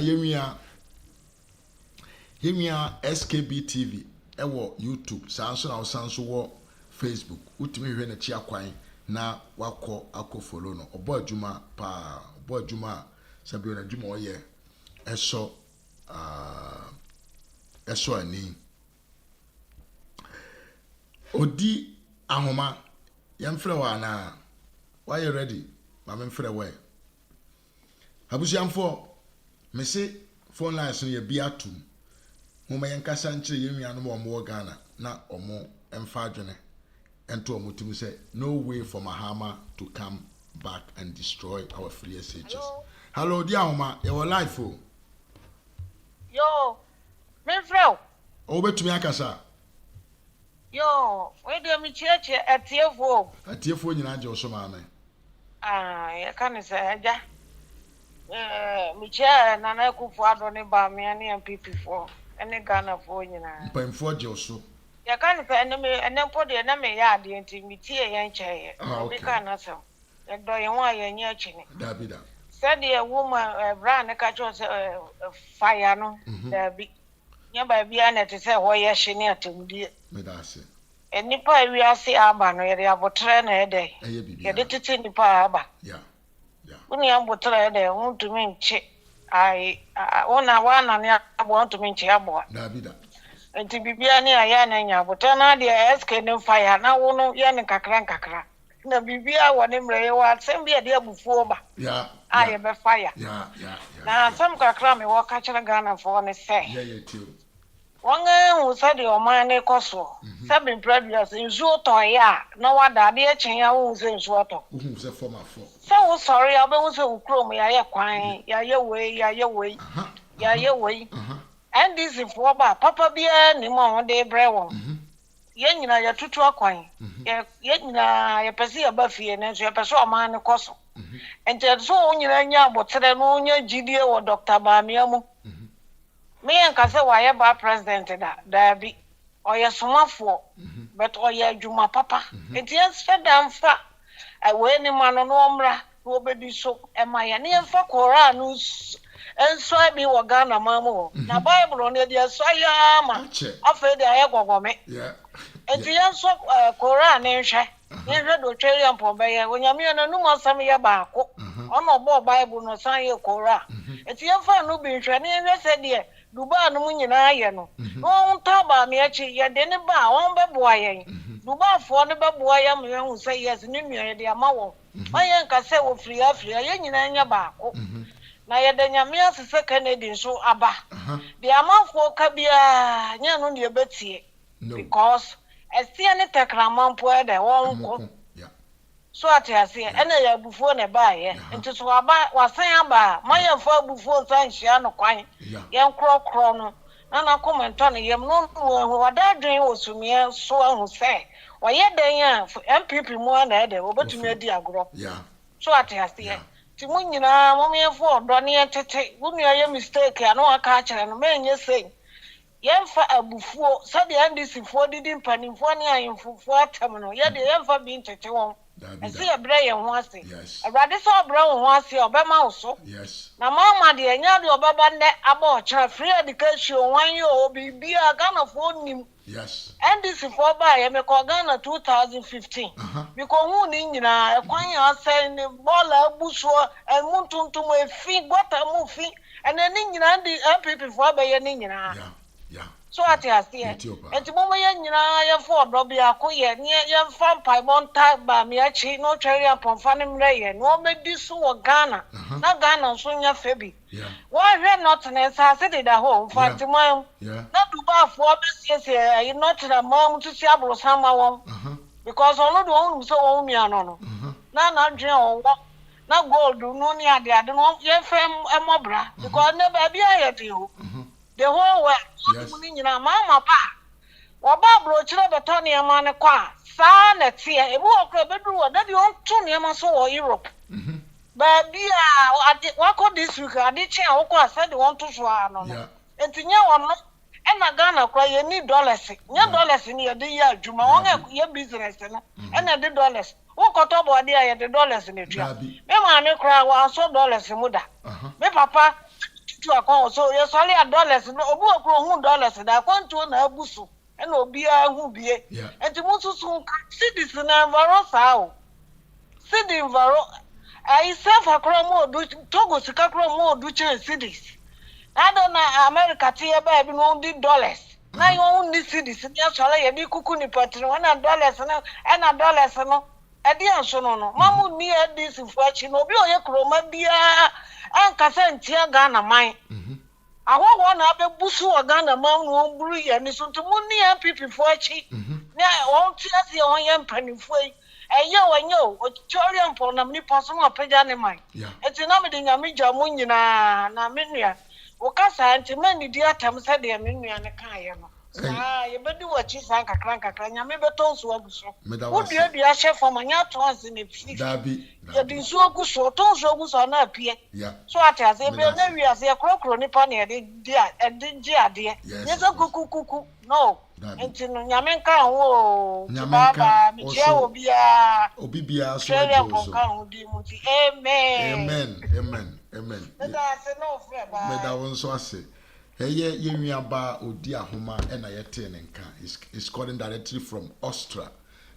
yemia SKB TV ewo YouTube sanso na sanso wo Facebook utimi hwe na chia kwan na wako follow no obo adwuma pa obo adwuma sabi na adwuma oye eso ani odi ahoma yamfre wa na why you ready ma memfre wa abusiamfo me se phone lines no ye bia tum homa yankasa nkyere yenwia no mo Ghana na omo emfa adwene ento omo tim say no way for Mahama to come back and destroy our free SHS. Hello di ahoma you were live for yo memfre o betumi akasa yo we de mi cheche atiefo nyina je so ma me ya kan se aja mi che na na kufu ado ne ba me ne MPP4 ene Ghana fo nyina mpamfo je so ya kan se ene po de na me ya de nti mi tie ye nche bi kan na so e do ye wa ye nya chini dabida said the woman brand ka cho se fire no da bi nya ba bia na te se ho ye hye ne atemdie medase enipa wi ase aba no ye abotre na ede ye de tete nipa aba yeah uni abotre ede untumi nche ai ona wana ne abo untumi nche abo dabida enti bibia ne aya na nya abotre na de SK ne fire na wo no ye ne kakra na bibia wo ne mre ye wa sem bia de abufuo ba aye be fire na sam kakra me wo ka kire Ghana fo ne se too wanga hu se de o man ne koso se bin previous nzu to ya na wada de echen ya hu se nzu to hu se form afọ se wo sorry ya be hu se ukrom ya ye kwan ya ye we and this for ba papa bia ni mo de bre won yen nyina ya tutu akwan yen nyina ya pese ya ba fie ne so ya pese o man ne koso ente so nyina nya abotere no nya gidie wo Dr. Bamiamu me en ka se wa ye ba president da bi o ye somafo but o ye adwuma papa ente yes feda mfa we ni mano no omra no obedi so e ma ye ne mfa kora no enso bi wo Ghana mamu na Bible on dey so ya ma afa dey aye gogome enti enso Quran nhwe nhwe do tweri ampo be ye onyame na num asam ye baako ono bo Bible no san ye Quran enti enfa no bi nhwe ne nhwe se de Dubai no nyina ye no no ntaba me achi ye de ne ba won be boa ye Dubai fo ne be boa ye me hu se yes ne nua de ama wo ayen ka se wo free Africa ye nyina nya baako na ye de nyame asese Kennedy so aba de amanfo ka bia nya no de betie because esie ne tekraman po e de won ko so atiase ena ya bufuo ne ba ye nti so aba wasan aba maye fa bufuo san hia no kwan ye nkrokro no na komento ne yem no wada dwen osumie so ahu se waye den a MPP mu na e de obetumi adi agro so atiase ti munyina momyefo odo ne tete wunua ye mistake ya no aka kire no menye sei yemfa abufuo sabe andisi fo didi mpanimfo ne ayemfofo atam no ye de yemfa bi ntete won ese ye bre ye ho ase awade so bre ho ase obema wo so na mama de enya de obaba ne aba ocha free education wan ye obibia Ghana fo nim ndc fo ba ye me ko Ghana 2015 because hu ni nyina ekwan ya ase ne bola abuso emuntuntum efi gota mu fi ene ni nyina ndi MPP fo ba ye ni nyina so atiase enti mo ye nyina ye fo odo bia ko ye ne ye mfa mpai monta ba me achi no twere aponfa ne mre ye no medi so wo Ghana na Ghana so nya febi wo hwe not ne sa se de da ho mfanti mo na Dubai fo be siesie you not na mom to si abro sama won because ono do onu so won mi ano no na dwen wo na gold no ni ade no ye fem emobra because ne ba bia ye de o the whole world nyina mama pa oba bro chire beto ne ma ne kwa sa na tie ebu okra bedu wo da de on to ne ma so wo Europe ba bia wako this week ade chi a woko asa de won to so ano no entinya won no e na Ghana kwa ye ni dollars nya dollars ni ye de ya adwuma won ye business no e na de dollars woko to bo de ye de dollars ni tua me ma me kra wa so dollars mu da me papa to akon so ye sole a dollars no obu okro hu dollars da kwanto na abuso e na obi a hu bie enti mususu cities na enviro sao city enviro ai self akro mo do Togo sika akro mo do chen cities na America tie ba bi no di dollars na yo ni cities ni sole ye bi kuku ni patro na dollars na e na dollars no e di anso no mamu ni e di sifuachi no obi oye kroma bia ankasa ntia Ghana man ahwo na abebusu wa Ghana man no buru ye ni so to munni MPP fo achi na won tia se won ye mpanifo yi eye wanyo o chorian po na mni paso no apega ne man eti na me de nyame gya mo nyina na menua o kasa nti mani di atam se de menua ne kan ye no ye bedi wachi san kakra nyame beto nso aguso wo dua chef amanya to anse ne fi dabi ye di nso aguso to nso aguso na apie so atiase be na wiase ye krokro nipa ne de gi ade ye so kukukuku no enti no nyame nka ho baba mi je obibia so aguso amen meda won so ase Eye yenwiaba odi ahoma na yete ne nka is calling directly from Austria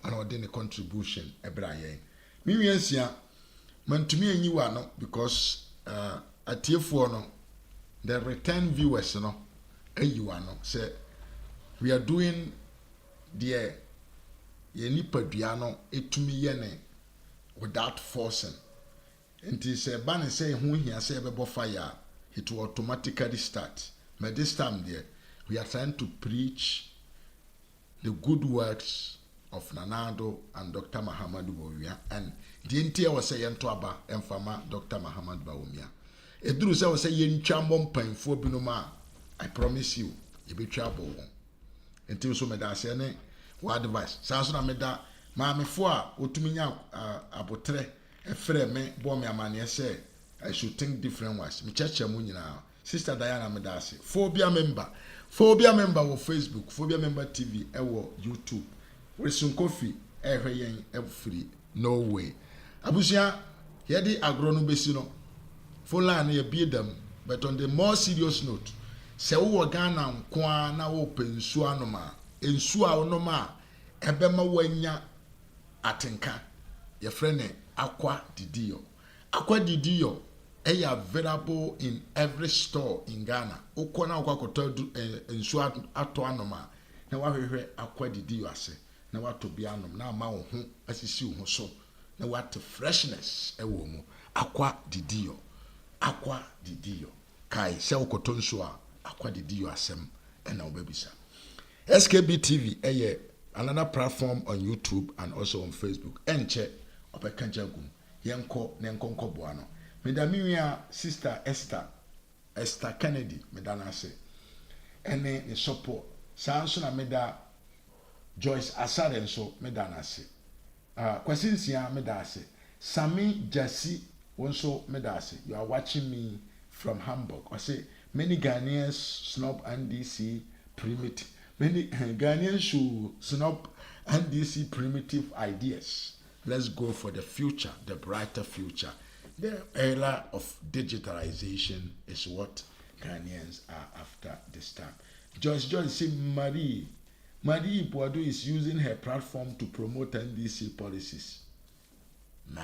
and odin the contribution ebra yen mi wiansia mantumi anyiwa no because atiefo no the return viewers no ayiwa no say we are doing the yenipadua no etumi ye ne without forcing nti say ban say hu hia say bebo fire it will automatically start. But this time there, we are trying to preach the good works of Nanado and Dr. Mahamadu Bawumia. And the entire was saying to Abba and Fama Dr. Mahamadu Bawumia. Edru say was saying chambon pain for binoma. I promise you, you be trouble. Until so medasene, for advice sanso na meda maamefo a otuminya abotre efre me bo me amane say I should think different ways me cheche mu nyina sister Diana medase phobia member wo Facebook phobia member TV ewo YouTube Resun Kofi ehwe yen free no way abusia yedi agro no besi no phone line ye biedam but on the more serious note se wo Ghana nko na wo pensu anoma ensu a onoma ebema wanya atenka ye frene akwa didiyo available in every store in Ghana ukona ukwakoto ensu ato anoma na wahwehwe akwa didiyo ase na wato bia anom na ama wo ho asisi wo so na what freshness ewo mu akwa didiyo kai se ukoto nsu a akwa didiyo asem na obebisa SKB TV another platform on YouTube and also on Facebook enche opekanjagum nenko boano medamia sister Esther Kennedy medana se ene ne support sanso na meda Joyce Asare nso medana se kwasinsia medase Sami Jasi also medase you are watching me from Hamburg I say many Ghanaians snub NDC primitive many Ghanaians should snub NDC primitive ideas. Let's go for the future, the brighter future. The era of digitalization is what Ghanaians are after this time. Joyce say Marie Boadu is using her platform to promote NDC policies. Nah.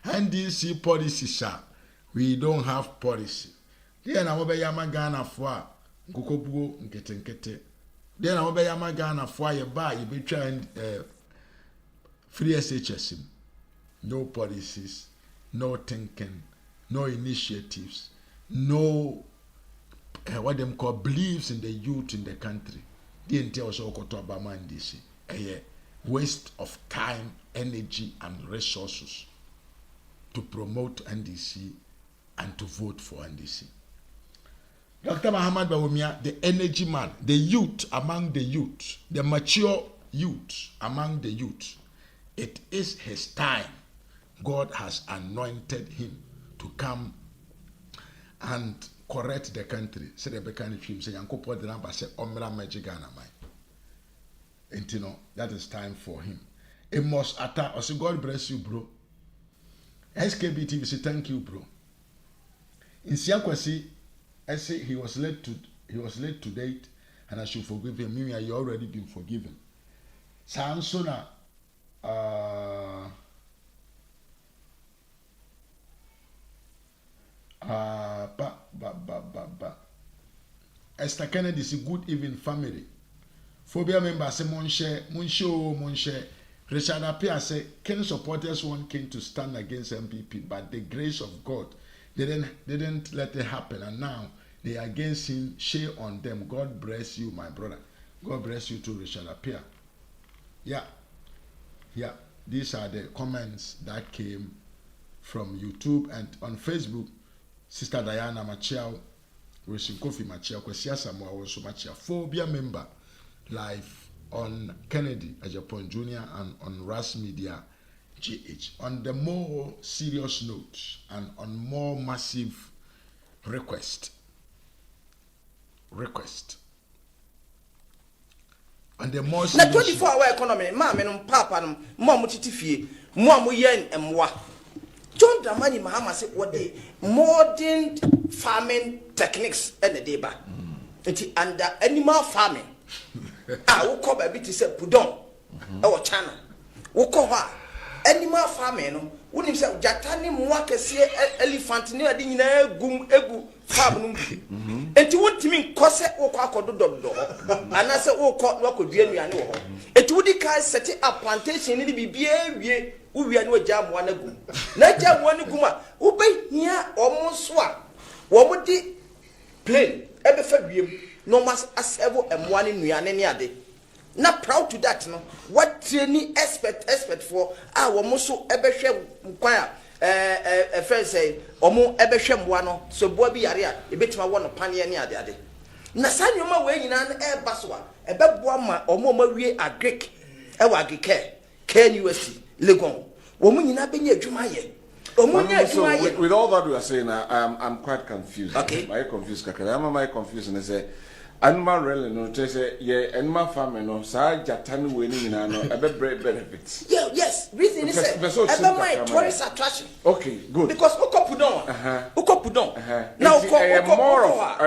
NDC policies, sir. We don't have policy. Then I will be Ghana for Gokobu nkete. Then I will be Ghana for your bar, you be trying free SHS. No policies, no thinking, no initiatives, no what them call beliefs in the youth in the country. The entire also koto abama NDC. A waste of time, energy, and resources to promote NDC and to vote for NDC. Dr. Muhammad Bawumia, the energy man, the youth among the youth, the mature youth among the youth. It is his time. God has anointed him to come and correct the country. Say the Bekani film, say Yankopo the number, say Omra Majigana mai. And you know, that is time for him. It must attack. I say, God bless you, bro. SKB TV say thank you, bro. In Siakwasi, I say he was late to date, and I should forgive him. Meaning you already been forgiven. Sansona Esther Kennedy is a good even family. Phobia member say Monshe. Richard Appiah say Ken supporters want Ken to stand against MPP, but the grace of God didn't let it happen, and now they are against him. Share on them. God bless you, my brother. God bless you too, Richard Appiah. Yeah. These are the comments that came from YouTube and on Facebook. Sister Diana Machiao, Resun Kofi Machiao, Kwesia Samoa also Machiao. Phobia member live on Kennedy Ajapon Jr. and on RAZ Media GH. On the more serious note and on more massive request. And the more na 24-hour economy ma me no papa no mo mutitifie mo yen emwa John Dramani Mahama say what the modern farming techniques and the deba it under animal farming wo ko ba bi ti say pudon e wo chana wo ko ho animal farming no wonim say jata ni mo akese elephant ni ade nyina egu farm no enti wotimi nkose wo ko akodododo ana se wo ko wakodua nuane wo ho enti wodi kai set up plantation ni bibia wie uwia ni oja mo na gum na ja mo ni gum a wo behia omo so a wo mo di plane ebe fa wiem no mas asevo emwa ni nuane ni ade na proud to that no what training expert for wo mo so ebe hwe kwan a friend say omo ebe hwe mwa no so bo bi yare a ebetima wo no pane ni ade na sa nyoma we nyina na e ba so a e be boa ma omo wie agric e wa agric KNUST Legon wo mu nyina be nya adwuma ye with all that we are saying, I'm quite confused. Okay. I'm confused. I'm confused and say animal really no say animal farming no sa jatani weni na no ebe benefits. Yeah, yes. Reason is ebe my tourist attraction. Okay, good. Because ukopudon. Now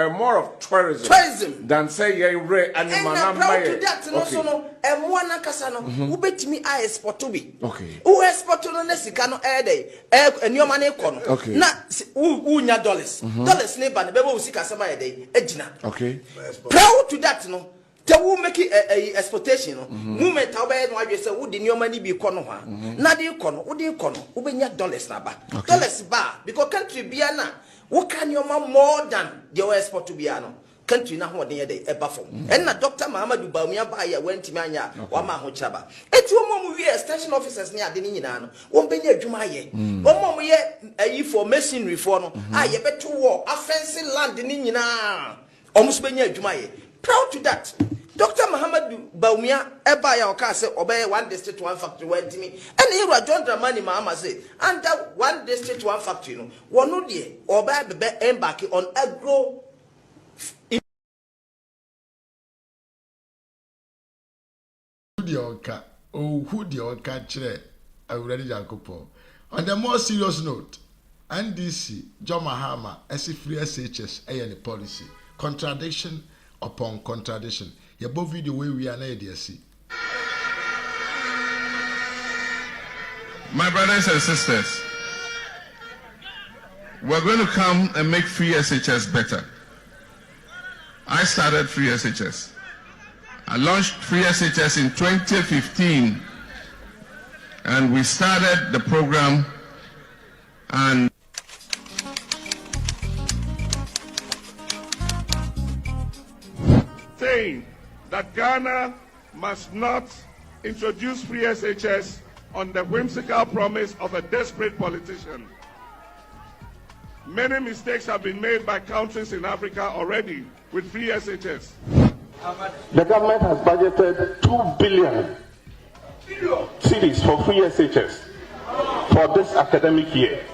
more of tourism than say re animal na my. And that no so no emwana kasa no ubetimi a export to be. Okay. U export no na sika no dey enioma na iko no. Na unya dollars. Dollars ne ba na be wo sika sama dey ejina. Okay. Proud to that no te wo make a exportation no movement obey no adwe say wo di nioma ni bi ko no ha na de ko no wo de ko no wo benya dollars na ba dollars ba because country bia na wo kan nioma more than the export to bia no country na ho de e ba fom and na Dr. Mahama Dubawumia ba ya wantimi anya wa ma ho chaba eti wo mo wi extension officers ni ade ni nyina no wo benya adwuma ye wo mo ye ayi for machinery for no ye beto wo offensive land ni nyina almost benya adwuma ye proud to that Dr. Muhammad Baumia eba ya oka say obey one district one factory wantimi and here John Dramani Mahama say under one district one factory no wono de obey bebe embark on agro who the oka chere already Jacopo. On the more serious note, NDC John Mahama as free SHS any policy contradiction upon contradiction. Your both video where we are now see. My brothers and sisters, we're going to come and make free SHS better. I started free SHS. I launched free SHS in 2015, and we started the program and saying that Ghana must not introduce free SHS on the whimsical promise of a desperate politician. Many mistakes have been made by countries in Africa already with free SHS. The government has budgeted 2 billion cedis for free SHS for this academic year.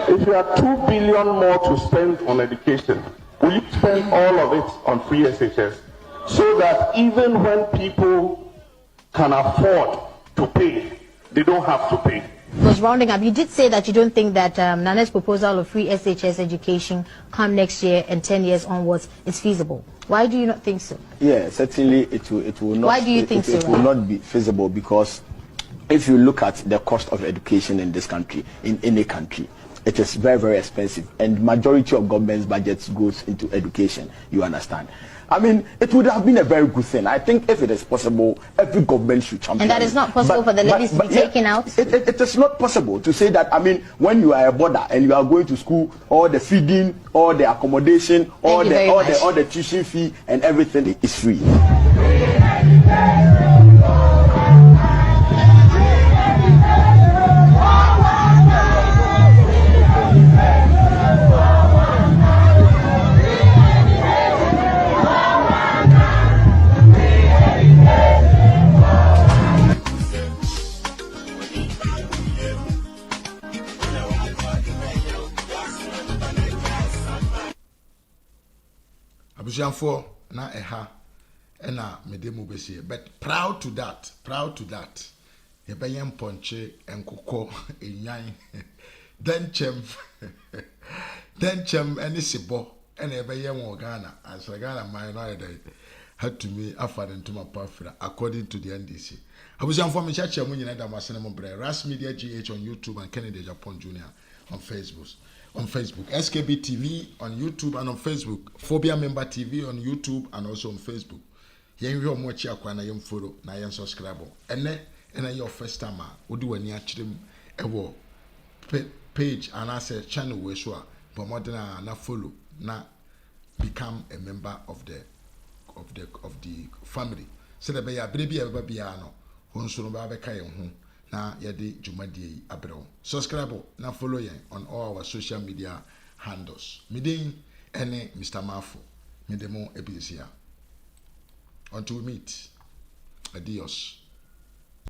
If you have 2 billion more to spend on education, will you spend all of it on free SHS so that even when people can afford to pay, they don't have to pay? Was rounding up, you did say that you don't think that Nane's proposal of free SHS education come next year and 10 years onwards is feasible. Why do you not think so? Yeah, certainly it will not. Why do you think so? It will not be feasible because if you look at the cost of education in this country, in any country, it is very, very expensive, and majority of government's budgets goes into education. You understand? I mean, it would have been a very good thing. I think if it is possible, every government should champion. And that is not possible for the levies to be taken out? It is not possible to say that, I mean, when you are a border and you are going to school, all the feeding, all the accommodation, all the tuition fee and everything is free. Abusianfo na eha ena medemu besie, but proud to that ye be yem ponche enkoko enyan denchem eni sibo ena ye be yem Ghana as Ghana man no dey had to me after into my pafra according to the NDC. Abusianfo me chache mu nyina da masene mo bre RAZ Media GH on YouTube and Kennedy Japan Jr. on Facebook, SKB TV on YouTube and on Facebook, Phobia Member TV on YouTube and also on Facebook. Yen we omo chi akwa na yen follow na yen subscribe. Ene your first time odi wani achirem ewo page and as channel we so but more than na follow na become a member of the family. So the be ya bia no honso no ba be kai ho na yede jumadie abrew. Subscribe na follow yen on all our social media handles. Midin ene Mr. Mafo. me demo ebisia. Until we meet. Adios.